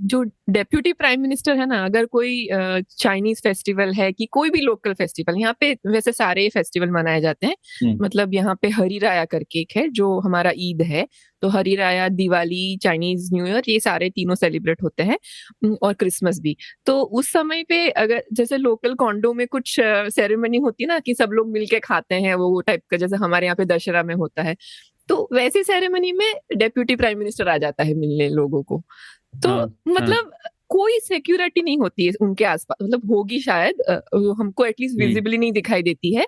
जो डेप्यूटी प्राइम मिनिस्टर है ना, अगर कोई चाइनीज़ फेस्टिवल है कि कोई भी लोकल फेस्टिवल, यहाँ पे वैसे सारे फेस्टिवल मनाए जाते हैं। हुँ, मतलब यहाँ पे हरी राया करके एक है, जो हमारा ईद है। तो हरी राया, दिवाली, चाइनीज़ न्यू ईयर ये सारे तीनों सेलिब्रेट होते हैं और क्रिसमस भी। तो उस समय पे अगर जैसे लोकल कॉन्डो में कुछ सेरेमनी होती है ना कि सब लोग मिलके खाते हैं, वो टाइप का जैसे हमारे यहाँ पे दशहरा में होता है। तो वैसी सेरेमनी में डेप्यूटी प्राइम मिनिस्टर आ जाता है मिलने लोगों को। तो हाँ, हाँ, मतलब कोई सिक्योरिटी नहीं होती है उनके आस-पास, मतलब होगी शायद हमको एटलीस्ट हुँ, विजिबली नहीं दिखाई देती है।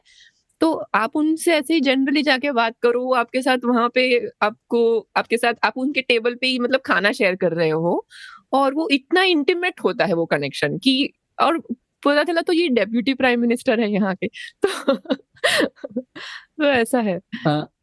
तो आप उनसे ऐसे ही जनरली जाके बात करो, आपके साथ वहाँ पे आपको आपके साथ आप उनके टेबल पे ही मतलब खाना शेयर कर रहे हो और वो इतना इंटीमेट होता है वो कनेक्शन कि और पता चला तो ये डेप्यूटी प्राइम मिनिस्टर है यहाँ के। तो तो ऐसा है।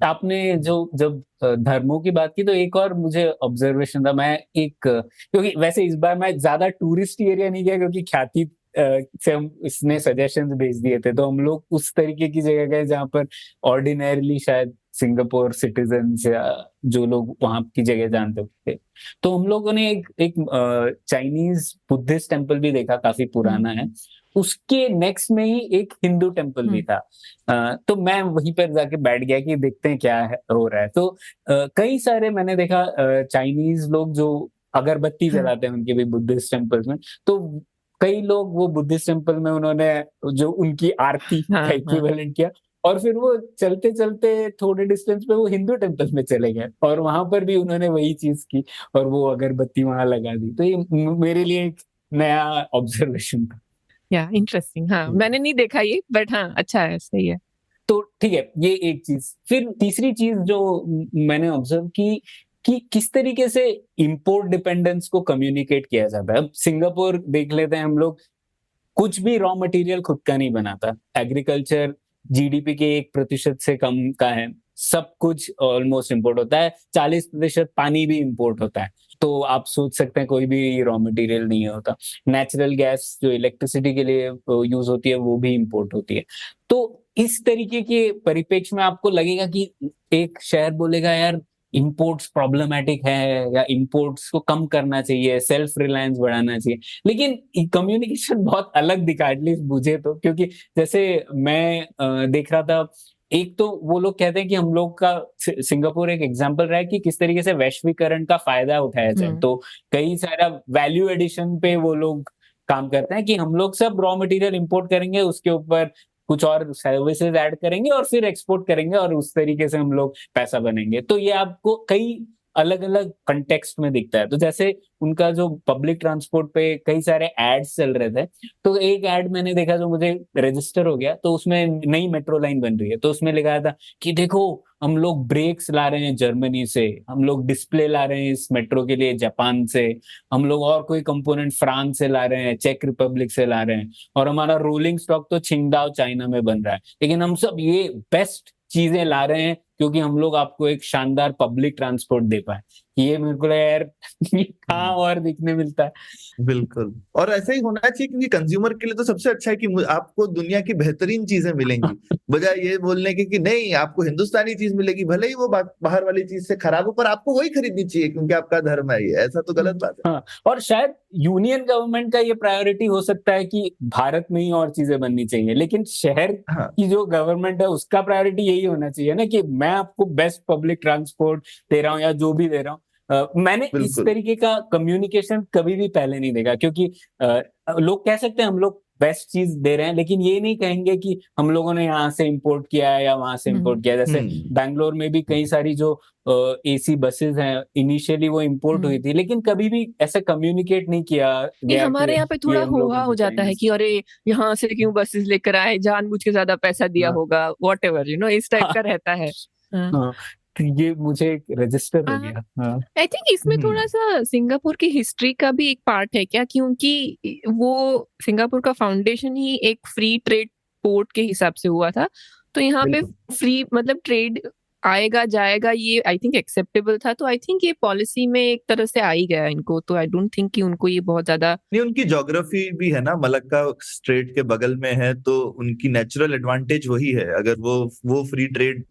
आपने जो जब धर्मों की बात की तो एक और मुझे ऑब्जर्वेशन था मैं एक क्योंकि वैसे इस बार मैं ज़्यादा टूरिस्ट एरिया नहीं गया क्योंकि ख्याति से हम इसने सजेशंस भेज दिए थे, तो हम लोग उस तरीके की जगह गए जहाँ पर ऑर्डिनरीली शायद सिंगापुर सिटीज़न्स या जो लोग वहाँ की जगह जानते थे। तो हम लोगों ने एक चाइनीज़ बुद्धिस्ट टेम्पल भी देखा, काफ़ी हुँ, पुराना है। उसके नेक्स्ट में ही एक हिंदू टेम्पल भी हुँ, था। तो मैं वहीं पर जाके बैठ गया कि देखते हैं क्या है हो रहा है। तो कई सारे मैंने देखा चाइनीज़ लोग जो अगरबत्ती हाँ, जलाते हैं उनके भी बुद्धिस्ट टेम्पल्स में, तो कई लोग वो बुद्धिस्ट टेम्पल में उन्होंने जो उनकी आरती का हाँ, हाँ। इक्विवेलेंट किया और फिर वो चलते-चलते थोड़े डिस्टेंस पे वो हिंदू टेम्पल में चले गए और वहाँ पर भी उन्होंने वही चीज़ की और वो अगरबत्ती वहाँ लगा दी। तो ये मेरे लिए एक नया ऑब्जर्वेशन था। या इंटरेस्टिंग, हाँ, हुँ। मैंने नहीं देखा ये बट हाँ, अच्छा है, सही है। तो ठीक है, ये एक चीज़। फिर तीसरी चीज़ जो मैंने ऑब्ज़र्व की कि किस तरीके से इम्पोर्ट डिपेंडेंस को कम्युनिकेट किया जाता है। अब सिंगापुर देख लेते हैं हम लोग, कुछ भी रॉ मटेरियल खुद का नहीं बनाता। एग्रीकल्चर जीडीपी के 1% से कम का है। सब कुछ ऑलमोस्ट इम्पोर्ट होता है, 40% पानी भी इम्पोर्ट होता है। तो आप सोच सकते हैं कोई भी रॉ मटेरियल नहीं होता। नेचुरल गैस जो इलेक्ट्रिसिटी के लिए यूज़ होती है वो भी इम्पोर्ट होती है। तो इस तरीके के परिप्रेक्ष्य में आपको लगेगा कि एक शहर बोलेगा यार इम्पोर्ट्स प्रॉब्लमैटिक है या इम्पोर्ट्स को कम करना चाहिए, सेल्फ रिलायंस बढ़ाना चाहिए। लेकिन कम्युनिकेशन बहुत अलग दिखा एटलीस्ट मुझे तो, क्योंकि जैसे मैं देख रहा था, एक तो वो लोग कहते हैं कि हम लोग का सिंगापुर एक एग्जांपल रहा है कि किस तरीके से वैश्वीकरण का फायदा उठाया जाए। हुँ, तो कई सारा वैल्यू एडिशन पे वो लोग काम करते हैं कि हम लोग सब रॉ मटेरियल इंपोर्ट करेंगे, उसके ऊपर कुछ और सर्विसेज ऐड करेंगे और फिर एक्सपोर्ट करेंगे और उस तरीके से हम लोग पैसा बनेंगे। तो ये आपको कई अलग-अलग कॉन्टेक्स्ट में दिखता है। तो जैसे उनका जो पब्लिक ट्रांसपोर्ट पे कई सारे एड्स चल रहे थे, तो एक एड मैंने देखा जो मुझे रजिस्टर हो गया, तो उसमें नई मेट्रो लाइन बन रही है, तो उसमें लिखा था कि देखो हम लोग ब्रेक्स ला रहे हैं जर्मनी से, हम लोग डिस्प्ले ला रहे हैं इस मेट्रो के लिए जापान से, हम लोग और कोई कंपोनेंट फ्रांस से ला रहे हैं, चेक रिपब्लिक से ला रहे हैं और हमारा रोलिंग स्टॉक तो छिंगदाओ चाइना में बन रहा है। लेकिन हम सब ये बेस्ट चीजें ला रहे हैं क्योंकि हम लोग आपको एक शानदार पब्लिक ट्रांसपोर्ट दे पाए। ये मेरे को लगा यार ये कहाँ और दिखने मिलता है। बिल्कुल, और ऐसा ही होना चाहिए, क्योंकि कंज्यूमर के लिए तो सबसे अच्छा है कि आपको दुनिया की बेहतरीन चीजें मिलेंगी, बजाय ये बोलने के कि नहीं आपको हिंदुस्तानी चीज मिलेगी, भले ही वो बाहर वाली चीज से खराब हो, पर आपको वही खरीदनी चाहिए क्योंकि आपका धर्म है ये। ऐसा तो गलत बात है। हाँ, और शायद यूनियन गवर्नमेंट का ये प्रायोरिटी हो सकता है कि भारत में ही और चीजें बननी चाहिए, लेकिन शहर हाँ, की जो गवर्नमेंट है उसका प्रायोरिटी यही होना चाहिए ना कि मैं आपको बेस्ट पब्लिक ट्रांसपोर्ट दे रहा हूँ या जो भी दे रहा हूँ। मैंने इस बिल्कुल। तरीके का कम्युनिकेशन कभी भी पहले नहीं देखा, क्योंकि लोग कह सकते हैं हम लोग बेस्ट चीज दे रहे हैं, लेकिन ये नहीं कहेंगे कि हम लोगों ने यहाँ से इंपोर्ट किया है या वहां से इंपोर्ट किया है। जैसे बैंगलोर में भी कई सारी जो एसी बसेस हैं, इनिशियली वो इंपोर्ट हुई थी, लेकिन कभी भी ऐसा कम्युनिकेट नहीं किया गया। हमारे यहाँ पे थोड़ा होगा हो जाता है कि अरे यहाँ से क्यों बसेस लेकर आए, जानबूझ के ज्यादा पैसा दिया होगा, व्हाटएवर इस टाइप का रहता है। हाँ, ये मुझे रजिस्टर हो गया। हाँ, आई थिंक इसमें थोड़ा सा सिंगापुर की हिस्ट्री का भी एक पार्ट है क्या, क्योंकि वो सिंगापुर का फाउंडेशन ही एक फ्री ट्रेड पोर्ट के हिसाब से हुआ था, तो यहाँ पे फ्री मतलब ट्रेड आएगा जाएगा ये आई थिंक एक्सेप्टेबल था, तो आई थिंक ये पॉलिसी में एक तरह से आ ही गया इनको, तो आई डोंट थिंक कि उनको ये बहुत ज्यादा नहीं, उनकी ज्योग्राफी भी है ना, मलक्का स्ट्रेट के बगल में है, तो उनकी नेचुरल एडवांटेज वही है। अगर वो फ्री ट्रेड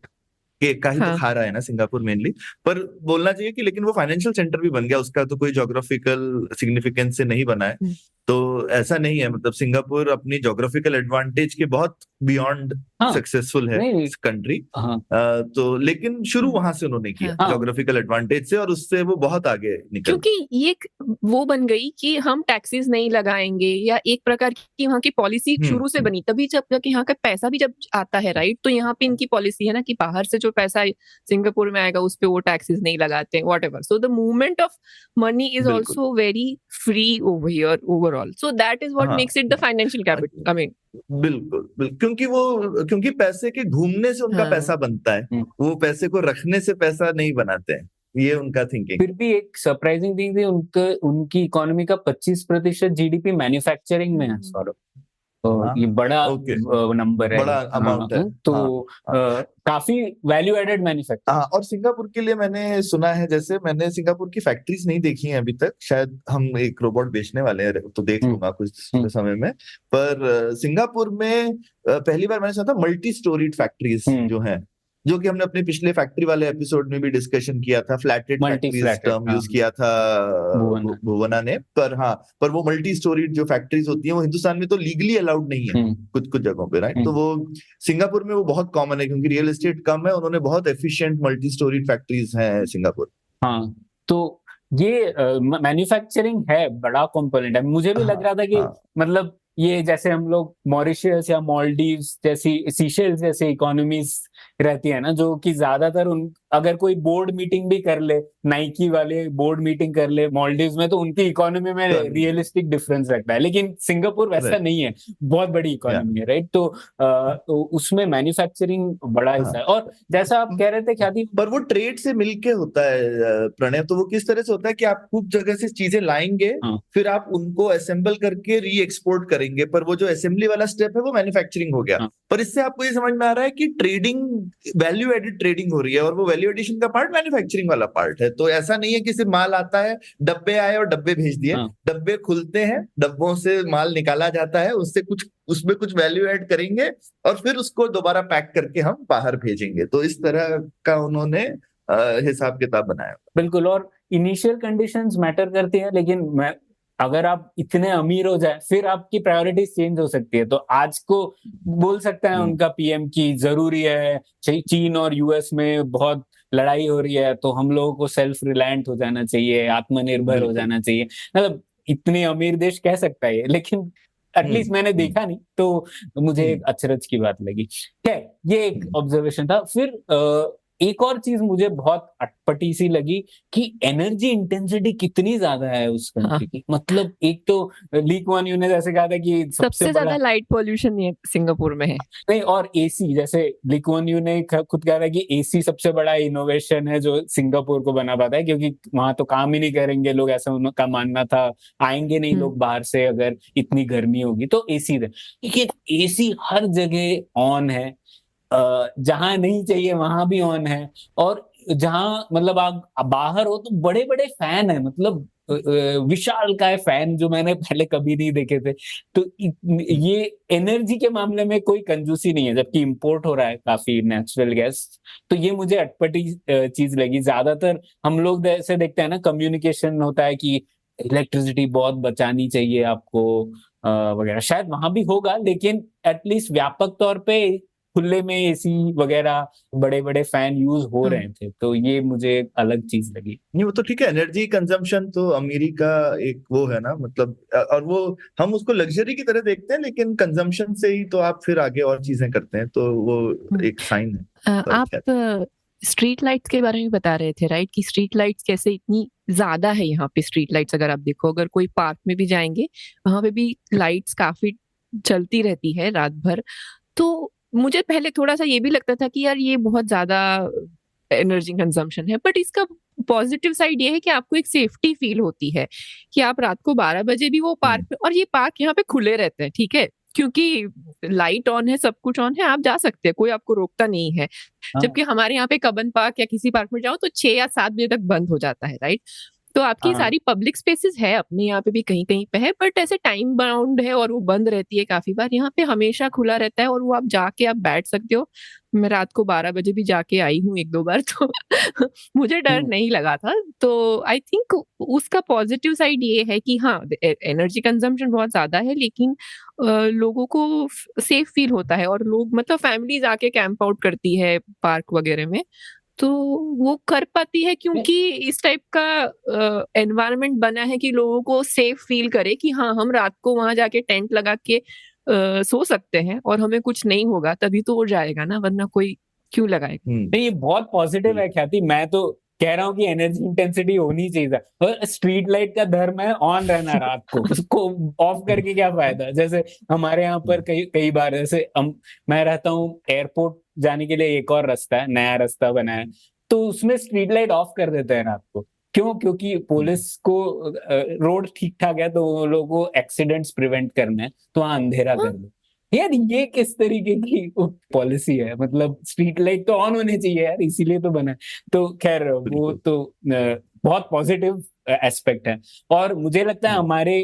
के का ही तो खा रहा है ना सिंगापुर मेनली, पर बोलना चाहिए कि लेकिन वो फाइनेंशियल सेंटर भी बन गया, उसका तो कोई ज्योग्राफिकल सिग्निफिकेंस से नहीं बना है। तो ऐसा नहीं है, मतलब सिंगापुर अपनी ज्योग्राफिकल एडवांटेज के बहुत बियॉन्ड सक्सेसफुल है कंट्री। तो लेकिन शुरू वहां से उन्होंने किया ज्योग्राफिकल एडवांटेज से, और उससे वो बहुत आगे निकल, क्योंकि ये वो बन गई कि हम टैक्सेस नहीं लगाएंगे, या एक प्रकार की वहाँ की पॉलिसी शुरू से बनी, तभी जब यहाँ का पैसा भी जब आता है राइट, तो यहाँ पे इनकी पॉलिसी है ना कि बाहर से जो पैसा सिंगापुर में आएगा उस पे वो टैक्सेस नहीं लगाते, whatever. So the movement of money is also very free over here overall, so that is what makes it the financial capital. I mean बिल्कुल, क्योंकि पैसे के घूमने से उनका पैसा बनता है, वो पैसे को रखने से पैसा नहीं बनाते हैं, ये उनका थिंकिंग। फिर भी एक सरप्राइजिंग थिंग थी, उनकी इकोनॉमी का 25% जीडीपी मैन्युफैक्चरिंग में है सौरभ, तो ये बड़ा नंबर है, बड़ा अमाउंट है। तो काफी वैल्यू एडेड मैन्युफैक्चरिंग। और सिंगापुर के लिए मैंने सुना है, जैसे मैंने सिंगापुर की फैक्ट्रीज नहीं देखी है अभी तक, शायद हम एक रोबोट बेचने वाले हैं तो देख लूंगा कुछ समय में, पर सिंगापुर में पहली बार मैंने सुना था मल्टी स्टोरीड फैक्ट्रीज जो है, जो कि हमने अपने पिछले फैक्ट्री वाले एपिसोड में भी डिस्कशन किया था, फ्लैटेड फैक्ट्रीज टर्म यूज किया था भुवना ने, पर वो मल्टी स्टोरीड जो फैक्ट्रीज होती हैं वो हिंदुस्तान में तो लीगली अलाउड नहीं है कुछ जगहों पे, राइट। तो वो सिंगापुर में वो बहुत कॉमन है, क्योंकि रियल एस्टेट कम है, उन्होंने बहुत एफिशिएंट मल्टी स्टोरीड फैक्ट्रीज हैं सिंगापुर। हाँ, तो ये मैन्युफैक्चरिंग है बड़ा कंपोनेंट है। मुझे भी लग रहा था कि मतलब ये जैसे हम लोग मॉरिशस या मालदीव्स जैसी, सीशेल्स जैसी इकोनॉमीज रहती है ना, जो कि ज्यादातर अगर कोई बोर्ड मीटिंग भी कर ले, नाइकी वाले बोर्ड मीटिंग कर ले मालदीव्स में, तो उनकी इकोनॉमी में रियलिस्टिक डिफरेंस लगता है, लेकिन सिंगापुर वैसा नहीं है, बहुत बड़ी इकोनॉमी है, राइट। तो उसमें मैन्युफैक्चरिंग बड़ा हिस्सा है। और जैसा आप कह रहे थे ख्याति, पर वो ट्रेड से मिलके होता है प्रणय, तो वो किस तरह से होता है कि आप खूब जगह से चीजें लाएंगे, फिर आप उनको असेंबल करके री एक्सपोर्ट करेंगे, पर वो जो असेंबली वाला स्टेप है वो मैन्युफैक्चरिंग हो गया। पर इससे आपको ये समझ में आ रहा है कि ट्रेडिंग, वैल्यू एडेड ट्रेडिंग हो रही है, और वो वैल्यू एडिशन का पार्ट मैन्युफैक्चरिंग वाला पार्ट है। तो ऐसा नहीं है कि सिर्फ माल आता है, डब्बे आए और डब्बे भेज दिए, डब्बे खुलते हैं, डब्बों से माल निकाला जाता है, उसमें कुछ वैल्यू ऐड करेंगे और फिर उसको दोबारा पैक करके हम बाहर भेजेंगे। तो इस तरह का उन्होंने हिसाब किताब बनाया। बिल्कुल, और इनिशियल कंडीशंस मैटर करती है, लेकिन अगर आप इतने अमीर हो जाए फिर आपकी प्रायोरिटीज चेंज हो सकती है। तो आज को बोल सकता है उनका पीएम की जरूरी है, चीन और यूएस में बहुत लड़ाई हो रही है, तो हम लोगों को सेल्फ रिलायंट हो जाना चाहिए, आत्मनिर्भर हो जाना चाहिए। मतलब इतने अमीर देश कह सकता है, लेकिन एटलीस्ट मैंने देखा नहीं, तो मुझे एक अचरज की बात लगी। ये एक ऑब्जर्वेशन था। फिर एक और चीज मुझे बहुत अटपटी सी लगी कि एनर्जी इंटेंसिटी कितनी ज्यादा है उस कंट्री की। मतलब एक तो ली कुआन यू ने जैसे कहा था कि सबसे ज्यादा लाइट पोल्यूशन ये सिंगापुर में है। नहीं, और एसी, जैसे ली कुआन यू ने खुद कहा था कि एसी सबसे बड़ा इनोवेशन है जो सिंगापुर को बना पाता है, क्योंकि वहां तो काम ही नहीं करेंगे लोग, ऐसा उनका मानना था, आएंगे नहीं लोग बाहर से अगर इतनी गर्मी होगी तो एसी दे। लेकिन एसी हर जगह ऑन है, जहां नहीं चाहिए वहां भी ऑन है, और जहां मतलब आप बाहर हो तो बड़े बड़े फैन है, मतलब विशालकाय फैन जो मैंने पहले कभी नहीं देखे थे। तो ये एनर्जी के मामले में कोई कंजूसी नहीं है, जबकि इंपोर्ट हो रहा है काफी नेचुरल गैस। तो ये मुझे अटपटी चीज लगी। ज्यादातर हम लोग ऐसे देखते हैं ना, कम्युनिकेशन होता है कि इलेक्ट्रिसिटी बहुत बचानी चाहिए आपको वगैरह, शायद वहां भी होगा, लेकिन एटलीस्ट व्यापक तौर पे खुले में एसी वगैरह बड़े बड़े फैन यूज हो रहे थे, तो ये मुझे अलग चीज लगी। नहीं, वो तो ठीक है, एनर्जी कंजम्पशन तो अमीरी का एक वो है ना, मतलब और वो हम उसको लग्जरी की तरह देखते हैं, लेकिन कंजम्पशन से ही तो आप फिर आगे और चीजें करते हैं, तो वो एक साइन है। आप स्ट्रीट लाइट्स के बारे में बता रहे थे, राइट? कि स्ट्रीट लाइट्स कैसे इतनी ज्यादा है यहाँ पे। स्ट्रीट लाइट्स अगर आप देखो, अगर कोई पार्क में भी जाएंगे, वहां पे भी लाइट्स काफी चलती रहती है रात भर। तो मुझे पहले थोड़ा सा ये भी लगता था कि यार ये बहुत ज्यादा एनर्जी कंजम्पशन है, बट इसका पॉजिटिव साइड ये है कि आपको एक सेफ्टी फील होती है कि आप रात को 12 बजे भी वो पार्क में, और ये पार्क यहाँ पे खुले रहते हैं, ठीक है, क्योंकि लाइट ऑन है, सब कुछ ऑन है, आप जा सकते हैं, कोई आपको रोकता नहीं है। जबकि हमारे यहाँ पे कबन पार्क या किसी पार्क में जाओ तो 6 या 7 बजे तक बंद हो जाता है, राइट? तो आपकी सारी पब्लिक स्पेसेस है अपने यहाँ पे भी कहीं कहीं पे है, बट ऐसे टाइम बाउंड है और वो बंद रहती है काफी बार। यहाँ पे हमेशा खुला रहता है और वो आप जाके आप बैठ सकते हो। मैं रात को 12 बजे भी जाके आई हूँ 1-2 बार, तो मुझे डर नहीं लगा था। तो आई थिंक उसका पॉजिटिव साइड ये है कि हाँ, एनर्जी कंजम्पशन बहुत ज्यादा है, लेकिन लोगों को सेफ फील होता है, और लोग मतलब फैमिलीज आके कैंप आउट करती है पार्क वगैरह में, तो वो कर पाती है क्योंकि इस टाइप का एनवायरनमेंट बना है कि लोगों को सेफ फील करे कि हाँ, हम रात को वहां जाके टेंट लगा के सो सकते हैं और हमें कुछ नहीं होगा, तभी तो वो जाएगा ना, वरना कोई क्यों लगाएगा। नहीं, ये बहुत पॉजिटिव है ख्याति। मैं तो कह रहा हूँ कि एनर्जी इंटेंसिटी होनी चाहिए, और स्ट्रीट लाइट का धर्म है ऑन रहना रात को, उसको ऑफ करके क्या फायदा। जैसे हमारे यहाँ पर कई कई बार, जैसे मैं रहता हूँ एयरपोर्ट जाने के लिए, एक और रास्ता है, नया रास्ता बना है, तो उसमें स्ट्रीट लाइट ऑफ कर देते हैं रात को। क्यों? क्योंकि पुलिस को रोड ठीक ठाक है तो वो लोगों को एक्सीडेंट्स प्रिवेंट करने हैं, तो वहां अंधेरा कर दो। यार ये किस तरीके की पॉलिसी है? मतलब स्ट्रीट लाइट तो ऑन होनी चाहिए यार, इसीलिए तो बना है। तो खैर वो तो बहुत पॉजिटिव एस्पेक्ट है। और मुझे लगता है हमारे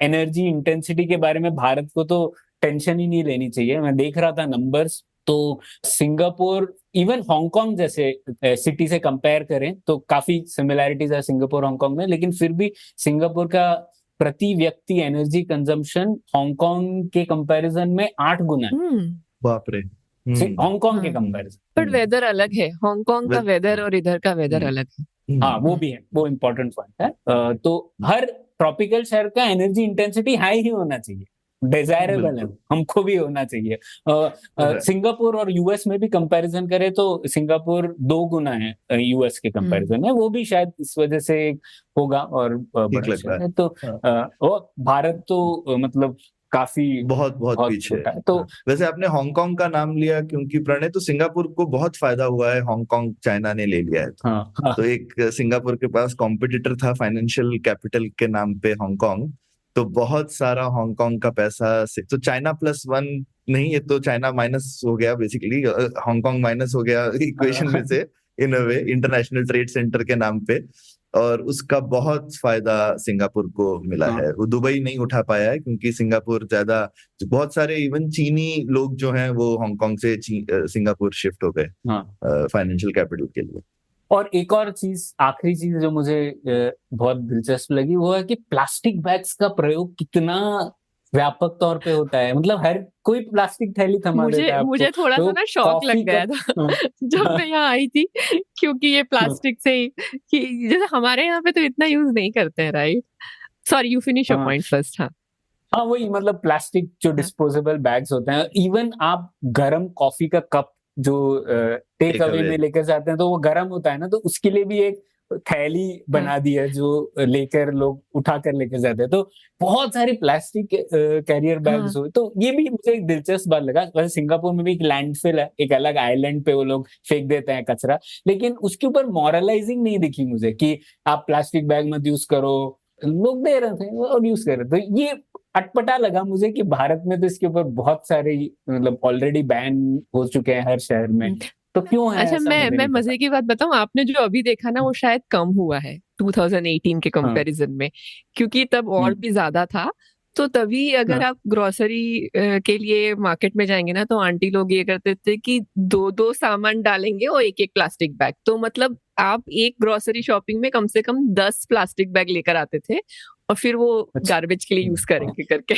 एनर्जी इंटेंसिटी के बारे में भारत को तो टेंशन ही नहीं लेनी चाहिए। मैं देख रहा था नंबर्स, तो सिंगापुर, इवन हांगकांग जैसे सिटी से कंपेयर करें तो काफी सिमिलैरिटीज है सिंगापुर हांगकांग में, लेकिन फिर भी सिंगापुर का प्रति व्यक्ति एनर्जी कंजम्पशन हांगकांग के कंपैरिजन में 8 गुना है। बाप रे। हांगकांग के कंपैरिजन। बट वेदर अलग है, हांगकांग का वेदर और इधर का वेदर अलग है। हाँ, वो भी है, वो इम्पोर्टेंट पॉइंट है। तो हर ट्रॉपिकल शहर का एनर्जी इंटेंसिटी हाई ही होना चाहिए, डिजायरेबल है, हमको भी होना चाहिए। सिंगापुर और यूएस में भी कंपैरिजन करें तो सिंगापुर 2 गुना है यूएस के कंपैरिजन में, वो भी शायद इस वजह से होगा और बड़ा शहर है। तो भारत तो मतलब काफी बहुत पीछे है। तो वैसे आपने हांगकांग का नाम लिया क्योंकि प्रणय, तो सिंगापुर को बहुत फायदा हुआ है, हांगकांग चाइना ने ले लिया है। तो एक सिंगापुर के पास कॉम्पिटिटर था फाइनेंशियल कैपिटल के नाम पे हांगकांग, तो बहुत सारा हांगकांग का पैसा से, तो चाइना +1 नहीं, ये तो चाइना माइनस हो गया बेसिकली, हांगकांग माइनस हो गया इक्वेशन में से, इन अ वे, इंटरनेशनल ट्रेड सेंटर के नाम पे। और उसका बहुत फायदा सिंगापुर को मिला है। वो दुबई नहीं उठा पाया है क्योंकि सिंगापुर ज्यादा, बहुत सारे इवन चीनी लोग जो हैं वो हांगकांग से सिंगापुर शिफ्ट हो गए फाइनेंशियल कैपिटल के लिए। और एक और चीज, आखिरी चीज जो मुझे बहुत दिलचस्प लगी, वो है कि प्लास्टिक बैग्स का प्रयोग कितना व्यापक तौर पे होता है। मतलब हर कोई प्लास्टिक थैली थमा देता है आपको। मुझे थोड़ा सा ना शॉक लग गया था जब मैं यहाँ आई थी, क्योंकि ये प्लास्टिक से ही, कि जैसे हमारे यहाँ पे तो इतना यूज नहीं करते हैं, right? Sorry, you finish your point first. हाँ, वही, मतलब प्लास्टिक जो डिस्पोजेबल बैग्स होते हैं, इवन आप गर्म कॉफी का कप जो टेक अवे में लेकर जाते हैं तो वो गर्म होता है ना, तो उसके लिए भी एक थैली बना दी है जो लेकर लोग उठा कर लेकर जाते हैं। तो बहुत सारे प्लास्टिक कैरियर बैग्स हुए। तो ये भी मुझे एक दिलचस्प बात लगा। वैसे सिंगापुर में भी एक लैंडफिल है, एक अलग आइलैंड पे वो लोग फेंक देते हैं कचरा, लेकिन उसके ऊपर मॉरलाइजिंग नहीं दिखी मुझे कि आप प्लास्टिक बैग मत यूज करो। लोग दे रहे थे और यूज कर रहे थे। तो ये अटपटा लगा मुझे कि भारत में तो इसके ऊपर बहुत सारे मतलब ऑलरेडी बैन हो चुके हैं हर शहर में, तो क्यों है अच्छा, ऐसा मुझे मैं नहीं पता। मजे की बात बताऊं, आपने जो अभी देखा ना वो शायद कम हुआ है 2018 के कंपैरिजन में, क्योंकि तब और भी ज्यादा था। तो तभी अगर आप ग्रोसरी के लिए मार्केट में जाएंगे ना, तो आंटी लोग ये करते थे कि दो दो सामान डालेंगे और एक एक प्लास्टिक बैग। तो मतलब आप एक ग्रोसरी शॉपिंग में कम से कम 10 प्लास्टिक बैग लेकर आते थे और फिर वो अच्छा। गार्बेज के लिए यूज करेंगे करके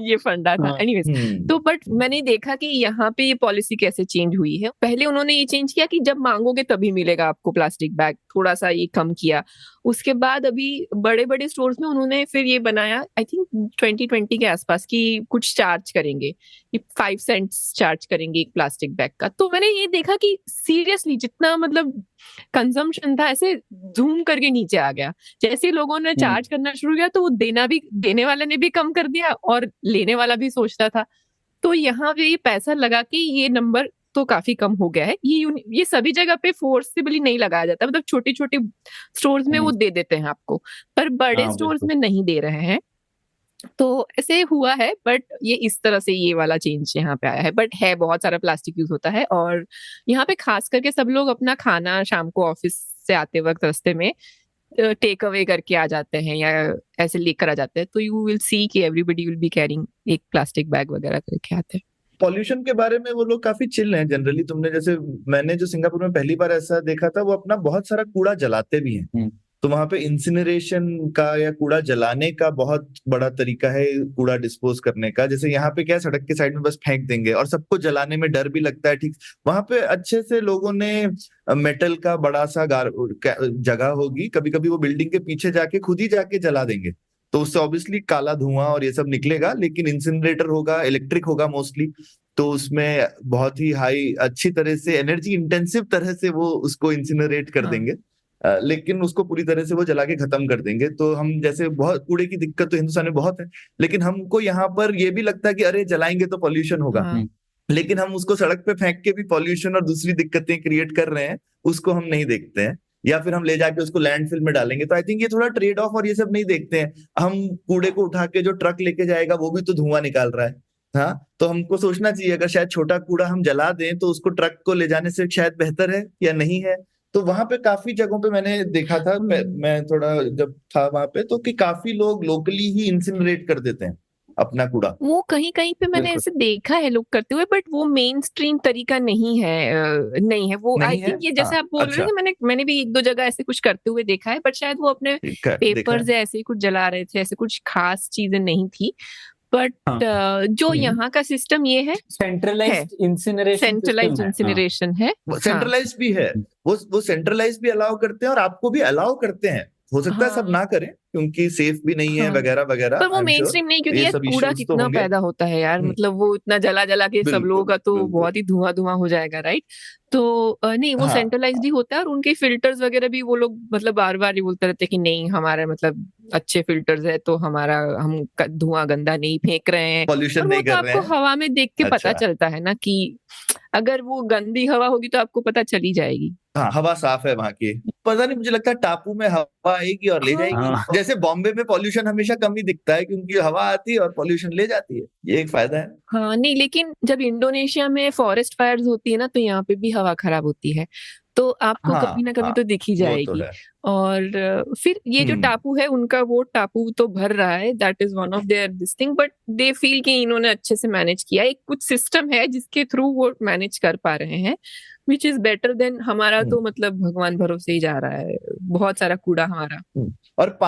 ये फंडा था। एनीवेज, तो बट मैंने देखा कि यहाँ पे ये पॉलिसी कैसे चेंज हुई है। पहले उन्होंने ये चेंज किया कि जब मांगोगे तभी मिलेगा आपको प्लास्टिक बैग, थोड़ा सा ये कम किया। उसके बाद अभी बड़े बड़े स्टोर्स में उन्होंने फिर ये बनाया, आई थिंक 2020 के आसपास, कि कुछ चार्ज करेंगे, 5 सेंट्स चार्ज करेंगे एक प्लास्टिक बैग का। तो मैंने ये देखा कि सीरियसली जितना मतलब कंजम्पशन था ऐसे झूम करके नीचे आ गया। जैसे लोगों ने चार्ज करना शुरू किया तो वो देने वाले ने भी कम कर दिया और लेने वाला भी सोचता था। तो यहाँ पे ये पैसा लगा के ये नंबर तो काफी कम हो गया है। ये सभी जगह पे फोर्सिबली नहीं लगाया जाता, मतलब छोटे छोटे स्टोर्स में वो दे देते हैं आपको, पर बड़े स्टोर्स में नहीं दे रहे हैं। तो ऐसे हुआ है, बट ये इस तरह से ये वाला चेंज यहाँ पे आया है। बट है बहुत सारा प्लास्टिक यूज होता है, और यहाँ पे खास करके सब लोग अपना खाना शाम को ऑफिस से आते वक्त रास्ते में टेक अवे करके आ जाते हैं या ऐसे लेकर आ जाते हैं। तो यू विल सी कि एवरीबडी विल बी कैरिंग एक प्लास्टिक बैग वगैरह करके आते हैं। पॉल्यूशन के बारे में वो लोग काफी चिल हैं जनरली। तुमने जैसे, मैंने जो सिंगापुर में पहली बार ऐसा देखा था, वो अपना बहुत सारा कूड़ा जलाते भी हैं। तो वहां पे इंसिनरेशन का या कूड़ा जलाने का बहुत बड़ा तरीका है कूड़ा डिस्पोज करने का। जैसे यहाँ पे क्या, सड़क के साइड में बस फेंक देंगे और सबको जलाने में डर भी लगता है, ठीक। वहां पे अच्छे से लोगों ने मेटल का बड़ा सा जगह होगी, कभी कभी वो बिल्डिंग के पीछे जाके खुद ही जाके जला देंगे। तो उससे ऑब्वियसली काला धुआं और ये सब निकलेगा, लेकिन इंसिनरेटर होगा, इलेक्ट्रिक होगा मोस्टली। तो उसमें बहुत ही हाई, अच्छी तरह से, एनर्जी इंटेंसिव तरह से वो उसको इंसिनरेट कर देंगे। लेकिन उसको पूरी तरह से वो जला के खत्म कर देंगे। तो हम जैसे, बहुत कूड़े की दिक्कत तो हिंदुस्तान में बहुत है, लेकिन हमको यहाँ पर ये भी लगता है कि अरे जलाएंगे तो पॉल्यूशन होगा। लेकिन हम उसको सड़क पे फेंक के भी पॉल्यूशन और दूसरी दिक्कतें क्रिएट कर रहे हैं, उसको हम नहीं देखते हैं। या फिर हम ले जाके उसको लैंडफिल में डालेंगे। तो आई थिंक ये थोड़ा ट्रेड ऑफ और ये सब नहीं देखते हैं हम। कूड़े को उठा के जो ट्रक लेके जाएगा वो भी तो धुआं निकाल रहा है। हाँ, तो हमको सोचना चाहिए, अगर शायद छोटा कूड़ा हम जला दें तो उसको ट्रक को ले जाने से शायद बेहतर है या नहीं है। तो वहां पे काफी जगहों पे मैंने देखा था, मैं थोड़ा जब था वहां पे, तो कि काफी लोग लोकली ही इंसिनरेट कर देते हैं अपना कूड़ा। वो कहीं कहीं पे मैंने ऐसे देखा है लोग करते हुए, बट वो मेन स्ट्रीम तरीका नहीं है। नहीं है वो। आई थिंक ये जैसे आप बोल रहे थे, मैंने भी एक दो जगह ऐसे कुछ करते हुए देखा है, बट शायद वो अपने पेपर्स ऐसे कुछ जला रहे थे, ऐसे कुछ खास चीजें नहीं थी। बट जो यहाँ का सिस्टम ये है, सेंट्रलाइज्ड इंसिनरेशन है। सेंट्रलाइज भी है, वो सेंट्रलाइज भी अलाउ करते हैं और आपको भी अलाउ करते हैं। हो सकता है सब ना करें क्योंकि सेफ भी नहीं है वगैरह वगैरह, पर वो मेन स्ट्रीम नहीं, क्योंकि यार कूड़ा कितना पैदा होता है यार, मतलब वो इतना जला जला के सब लोगों का तो बहुत ही धुआं हो जाएगा, राइट। तो नहीं, वो सेंट्रलाइज्ड ही होता है, और उनके फिल्टर्स वगैरह भी वो लोग मतलब बार बार ही बोलते रहते हैं कि नहीं हमारे मतलब अच्छे फिल्टर्स है, तो हम धुआं गंदा नहीं फेंक रहे हैं, पॉल्यूशन नहीं कर रहे हैं। आपको हवा में देख के पता चलता है ना कि अगर वो गंदी हवा होगी तो आपको पता चली जाएगी। हाँ, हवा साफ है वहां की। पता नहीं, मुझे लगता है टापू में हवा आएगी और ले जाएगी। जैसे बॉम्बे में पॉल्यूशन हमेशा कम ही दिखता है क्योंकि हवा आती है और पॉल्यूशन ले जाती है, ये एक फायदा है। हाँ नहीं, लेकिन जब इंडोनेशिया में फॉरेस्ट फायर्स होती है ना, तो यहाँ पे भी हवा खराब होती है, तो आपको कभी ना कभी तो दिख ही जाएगी। और फिर ये जो टापू है उनका, वो टापू तो भर रहा है, that is one of their this thing, but they feel कि इन्होंने अच्छे से मैनेज किया, एक कुछ सिस्टम है जिसके थ्रू वो मैनेज कर पा रहे हैं, विच इज बेटर देन हमारा। तो मतलब भगवान भरोसे ही जा रहा है, बहुत सारा कूड़ा हमारा। और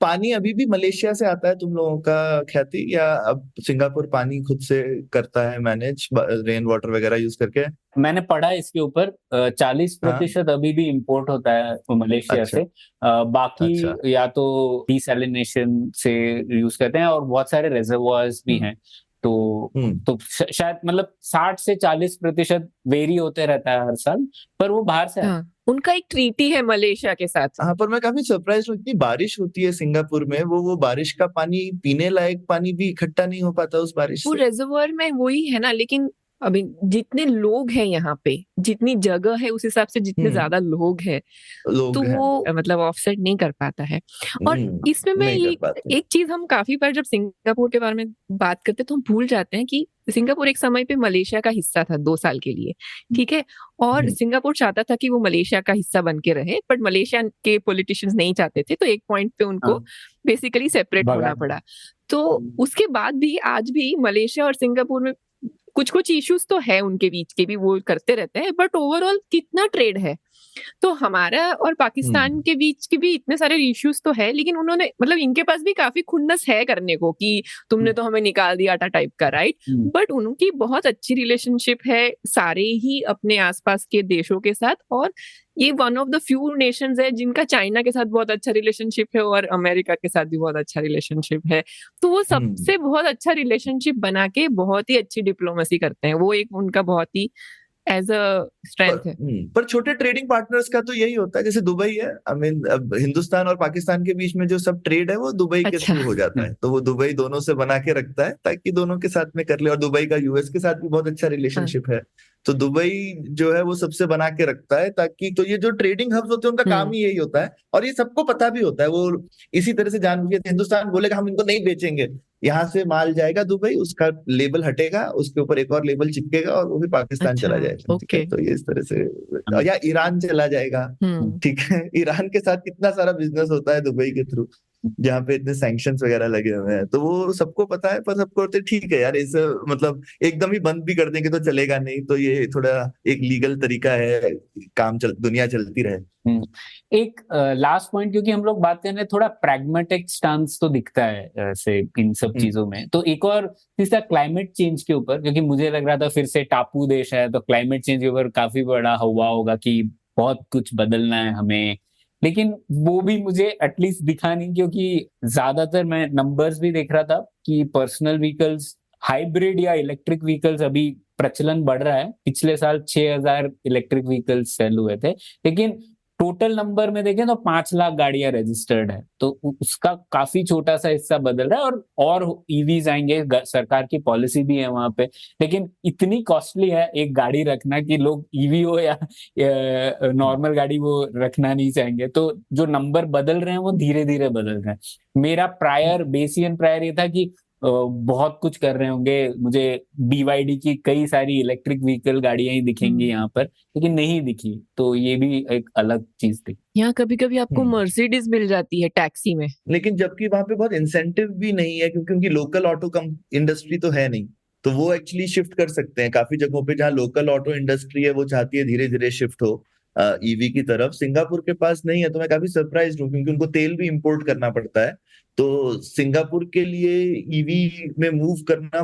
पानी अभी भी मलेशिया से आता है तुम लोगों का, ख्याति, या अब सिंगापुर पानी खुद से करता है मैनेज, रेन वाटर वगैरह यूज करके? मैंने पढ़ा इसके ऊपर 40% अभी भी इंपोर्ट होता है मलेशिया से। बाकी या तो डिसैलिनेशन से यूज करते हैं, और बहुत सारे रिजर्वॉयर्स भी हैं। तो शायद मतलब 60 से 40% वेरी होते रहता है हर साल, पर वो बाहर से उनका एक ट्रीटी है मलेशिया के साथ। हाँ, पर मैं काफी सरप्राइज हूँ, इतनी बारिश होती है सिंगापुर में, वो बारिश का पानी, पीने लायक पानी भी इकट्ठा नहीं हो पाता उस बारिश से। वो रिजर्वॉयर में वही है ना, लेकिन अभी जितने लोग हैं यहाँ पे, जितनी जगह है उस हिसाब से जितने ज्यादा लोग हैं, तो वो मतलब ऑफसेट नहीं कर पाता है। और इसमें मैं एक चीज हम काफी बार जब सिंगापुर के बारे में बात करते हैं तो हम भूल जाते हैं कि सिंगापुर एक समय पे मलेशिया का हिस्सा था 2 साल के लिए, ठीक है, और सिंगापुर चाहता था कि वो मलेशिया का हिस्सा बन के रहे, बट मलेशिया के पॉलिटिशियंस नहीं चाहते थे, तो एक पॉइंट पे उनको बेसिकली सेपरेट होना पड़ा। तो उसके बाद भी आज भी मलेशिया और सिंगापुर में कुछ कुछ इश्यूज तो है उनके बीच के भी, वो करते रहते हैं, बट ओवरऑल कितना ट्रेड है। तो हमारा और पाकिस्तान के बीच के भी इतने सारे इश्यूज तो है, लेकिन उन्होंने मतलब इनके पास भी काफी खुन्नस है करने को कि तुमने तो हमें निकाल दिया आटा टाइप का, राइट। बट उनकी बहुत अच्छी रिलेशनशिप है सारे ही अपने आसपास के देशों के साथ, और ये one of the few Nations है जिनका चाइना के साथ बहुत अच्छा रिलेशनशिप है और अमेरिका के साथ भी बहुत अच्छा रिलेशनशिप है। तो वो सबसे बहुत अच्छा रिलेशनशिप बना के बहुत ही अच्छी डिप्लोमेसी करते हैं, वो एक उनका बहुत ही एज अ स्ट्रेंथ है। पर छोटे ट्रेडिंग पार्टनर्स का तो यही होता है, जैसे दुबई है, आई मीन अब हिंदुस्तान और पाकिस्तान के बीच में जो सब ट्रेड है वो दुबई के थ्रू हो जाता है, तो वो दुबई दोनों से बना के रखता है ताकि दोनों के साथ में कर ले। और दुबई का यूएस के साथ भी बहुत अच्छा रिलेशनशिप है, तो दुबई जो है वो सबसे बना के रखता है ताकि, तो ये जो ट्रेडिंग हब्स होते हैं उनका काम ही यही होता है, और ये सबको पता भी होता है। वो इसी तरह से जानबूझ के हिंदुस्तान बोलेगा हम इनको नहीं बेचेंगे, यहाँ से माल जाएगा दुबई, उसका लेबल हटेगा, उसके ऊपर एक और लेबल चिपकेगा और वो भी पाकिस्तान चला जाएगा। तो ये इस तरह से, या ईरान चला जाएगा, ठीक है, ईरान के साथ कितना सारा बिजनेस होता है दुबई के थ्रू, जहाँ पे इतने सैंक्शंस वगैरह लगे हुए हैं, तो वो सबको पता है। पर सबको होते ठीक है यार, इस मतलब एकदम ही बंद भी कर देंगे तो चलेगा नहीं, तो ये थोड़ा एक लीगल तरीका है, दुनिया चलती रहे। एक लास्ट पॉइंट, क्योंकि हम लोग बात कर रहे हैं, थोड़ा प्रैग्मेटिक स्टांस तो दिखता है ऐसे इन सब चीजों में, तो एक और तीसरा क्लाइमेट चेंज के ऊपर, क्योंकि मुझे लग रहा था फिर से टापू देश है तो क्लाइमेट चेंज के ऊपर काफी बड़ा हवा होगा कि बहुत कुछ बदलना है हमें, लेकिन वो भी मुझे एटलीस्ट दिखा नहीं, क्योंकि ज्यादातर मैं नंबर्स भी देख रहा था कि पर्सनल व्हीकल्स, हाइब्रिड या इलेक्ट्रिक व्हीकल्स अभी प्रचलन बढ़ रहा है। पिछले साल 6,000 इलेक्ट्रिक व्हीकल्स सेल हुए थे, लेकिन टोटल नंबर में देखें तो 5 लाख गाड़ियां रजिस्टर्ड है, तो उसका काफी छोटा सा हिस्सा बदल रहा है। और ईवीज आएंगे, सरकार की पॉलिसी भी है वहां पे, लेकिन इतनी कॉस्टली है एक गाड़ी रखना कि लोग ईवी हो या नॉर्मल गाड़ी वो रखना नहीं चाहेंगे। तो जो नंबर बदल रहे हैं वो धीरे धीरे बदल रहे हैं। मेरा बेसियन प्रायर ये था कि बहुत कुछ कर रहे होंगे, मुझे BYD की कई सारी इलेक्ट्रिक व्हीकल गाड़ियां ही दिखेंगी यहाँ पर, लेकिन नहीं दिखी, तो ये भी एक अलग चीज थी। यहाँ कभी कभी आपको मर्सिडीज मिल जाती है टैक्सी में, लेकिन जबकि वहां पे बहुत इंसेंटिव भी नहीं है, क्योंकि उनकी लोकल ऑटो इंडस्ट्री तो है नहीं, तो वो एक्चुअली शिफ्ट कर सकते हैं काफी जगहों पे जहाँ लोकल ऑटो इंडस्ट्री है, वो चाहती है धीरे धीरे शिफ्ट हो ईवी की तरफ। सिंगापुर के पास नहीं है, तो मैं काफी सरप्राइज हूँ, क्योंकि उनको तेल भी इंपोर्ट करना पड़ता है। तो सिंगापुर के लिए ईवी में मूव करना,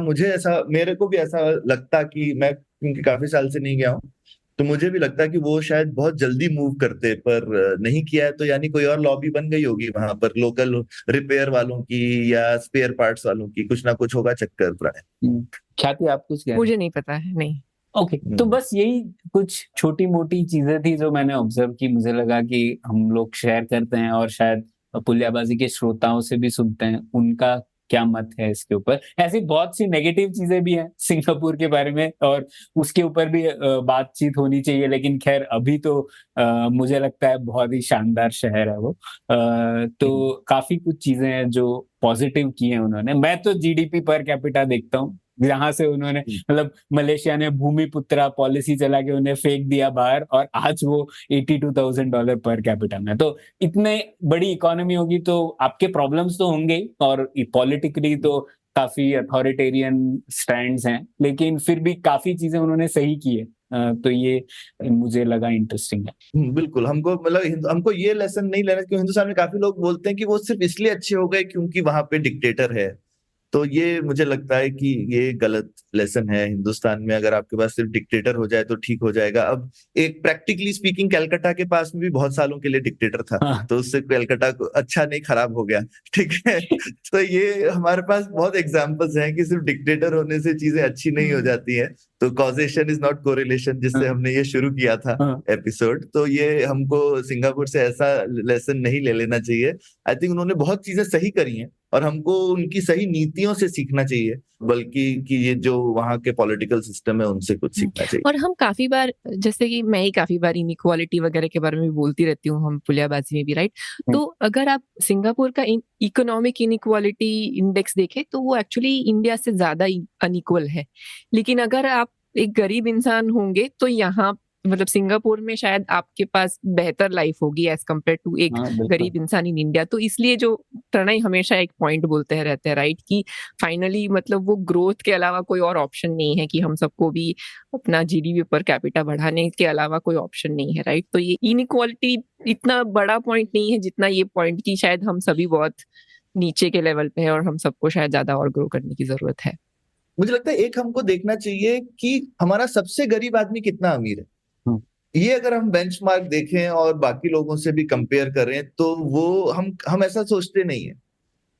मेरे को भी ऐसा लगता कि मैं क्योंकि काफी साल से नहीं गया हूँ, तो मुझे भी लगता है कि वो शायद बहुत जल्दी मूव करते, पर नहीं किया है, तो यानी कोई और लॉबी बन गई होगी वहां पर लोकल रिपेयर वालों की या स्पेयर पार्ट्स वालों की, कुछ ना कुछ होगा चक्कर प्राय। ख्याति आप कुछ कह? मुझे नहीं पता है, नहीं। ओके, तो बस यही कुछ छोटी मोटी चीजें थी जो मैंने ऑब्जर्व की, मुझे लगा कि हम लोग शेयर करते हैं और शायद पुलियाबाजी के श्रोताओं से भी सुनते हैं उनका क्या मत है इसके ऊपर। ऐसी बहुत सी नेगेटिव चीजें भी हैं सिंगापुर के बारे में और उसके ऊपर भी बातचीत होनी चाहिए, लेकिन खैर अभी तो मुझे लगता है बहुत ही शानदार शहर है वो। तो काफी कुछ चीजें हैं जो पॉजिटिव की हैं उन्होंने। मैं तो GDP पर कैपिटा देखता हूँ, जहां से उन्होंने मतलब मलेशिया ने भूमिपुत्रा पॉलिसी चला के उन्हें फेंक दिया बाहर, और आज वो $82,000 पर कैपिटा में। तो इतने बड़ी इकोनॉमी होगी तो आपके प्रॉब्लम्स तो होंगे, और पॉलिटिकली तो काफी अथॉरिटेरियन स्टैंड्स हैं, लेकिन फिर भी काफी चीजें उन्होंने सही की है। तो ये मुझे लगा इंटरेस्टिंग है। बिल्कुल, हमको ये लेसन नहीं लेना, क्योंकि हिंदुस्तान में काफी लोग बोलते हैं कि वो सिर्फ इसलिए अच्छे हो गए क्योंकि वहां पे डिक्टेटर है। तो ये मुझे लगता है कि ये गलत लेसन है। हिंदुस्तान में अगर आपके पास सिर्फ डिक्टेटर हो जाए तो ठीक हो जाएगा। अब एक प्रैक्टिकली स्पीकिंग कलकत्ता के पास में भी बहुत सालों के लिए डिक्टेटर था, तो उससे कलकत्ता को अच्छा नहीं खराब हो गया, ठीक है। तो ये हमारे पास बहुत एग्जांपल्स हैं कि सिर्फ डिक्टेटर होने से चीजें अच्छी नहीं हो जाती है। तो कॉजेशन इज नॉट कोरिलेशन, जिससे हमने ये शुरू किया था एपिसोड। तो ये हमको सिंगापुर से ऐसा लेसन नहीं ले लेना चाहिए। आई थिंक उन्होंने बहुत चीजें सही करी हैं और हमको उनकी सही नीतियों से सीखना चाहिए, बल्कि कि ये जो वहाँ के पॉलिटिकल सिस्टम है उनसे कुछ सीखना चाहिए। और हम काफी बार, जैसे कि मैं ही काफी बार इनइक्वालिटी वगैरह के बारे में बोलती रहती हूँ, हम पुलियाबाजी में भी, राइट? तो अगर आप सिंगापुर का इकोनॉमिक इनइक्वालिटी इंडेक्स देखें तो वो एक्चुअली इंडिया से ज्यादा अनइक्वल है। लेकिन अगर आप एक गरीब इंसान होंगे तो यहाँ मतलब सिंगापुर में शायद आपके पास बेहतर लाइफ होगी एज कम्पेयर टू एक गरीब इंसान इन इंडिया। तो इसलिए जो प्रणय हमेशा एक पॉइंट बोलते रहते हैं, राइट, कि फाइनली मतलब वो ग्रोथ के अलावा कोई और ऑप्शन नहीं है, कि हम सबको भी अपना जीडीपी पर कैपिटा बढ़ाने के अलावा कोई ऑप्शन नहीं है, राइट? तो ये इनइक्वालिटी इतना बड़ा पॉइंट नहीं है जितना ये पॉइंट कि शायद हम सभी बहुत नीचे के लेवल पे है और हम सबको शायद ज्यादा और ग्रो करने की जरूरत है। मुझे लगता है एक हमको देखना चाहिए कि हमारा सबसे गरीब आदमी कितना अमीर है। ये अगर हम बेंचमार्क देखें और बाकी लोगों से भी कंपेयर करें तो वो हम ऐसा सोचते नहीं है।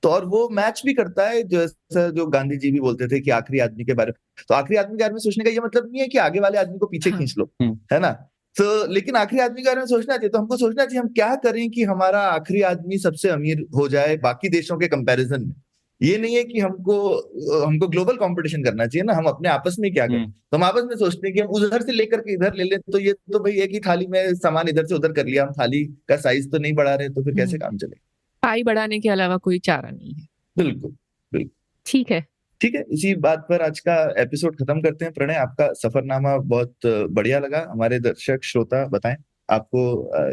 तो और वो मैच भी करता है, जैसा जो गांधी जी भी बोलते थे कि आखिरी आदमी के बारे में। तो आखिरी आदमी के बारे में सोचने का ये मतलब नहीं है कि आगे वाले आदमी को पीछे खींच लो, है ना? तो लेकिन आखिरी आदमी के बारे में सोचना चाहिए। तो हमको सोचना चाहिए हम क्या करें कि हमारा आखिरी आदमी सबसे अमीर हो जाए बाकी देशों के कंपैरिजन में। ये नहीं है कि हमको ग्लोबल कंपटीशन करना चाहिए ना, हम अपने आपस में क्या करें। तो हम आपस में सोचते हैं कि हम उधर से लेकर के इधर ले लें, तो ये तो भाई एक ही थाली में सामान इधर से उधर कर लिया, हम थाली का साइज तो नहीं बढ़ा रहे, तो फिर कैसे काम चले? पाई बढ़ाने के अलावा कोई चारा नहीं है। बिल्कुल बिल्कुल। ठीक है, इसी बात पर आज का एपिसोड खत्म करते हैं। प्रणय, आपका सफरनामा बहुत बढ़िया लगा। हमारे दर्शक श्रोता बताएं आपको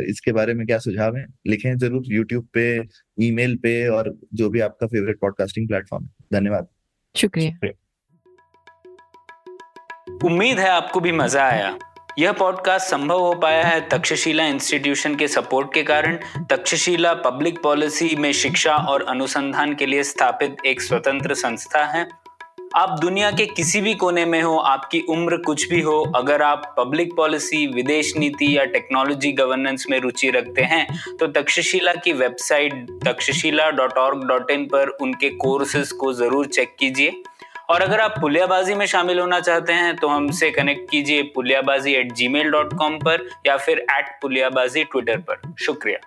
इसके बारे में क्या सुझाव है, लिखें जरूर YouTube पे, ईमेल पे, और जो भी आपका फेवरेट पॉडकास्टिंग प्लेटफॉर्म है। धन्यवाद। शुक्रिया। उम्मीद है आपको भी मजा आया। यह पॉडकास्ट संभव हो पाया है तक्षशिला इंस्टीट्यूशन के सपोर्ट के कारण। तक्षशिला पब्लिक पॉलिसी में शिक्षा और अनुसंधान के लिए स्थापित एक स्वतंत्र संस्था है। आप दुनिया के किसी भी कोने में हो, आपकी उम्र कुछ भी हो, अगर आप पब्लिक पॉलिसी, विदेश नीति या टेक्नोलॉजी गवर्नेंस में रुचि रखते हैं तो तक्षशिला की वेबसाइट takshashila.org.in पर उनके कोर्सेज को जरूर चेक कीजिए। और अगर आप पुलियाबाजी में शामिल होना चाहते हैं तो हमसे कनेक्ट कीजिए puliyabazi@gmail.com पर या फिर @puliyabazi ट्विटर पर। शुक्रिया।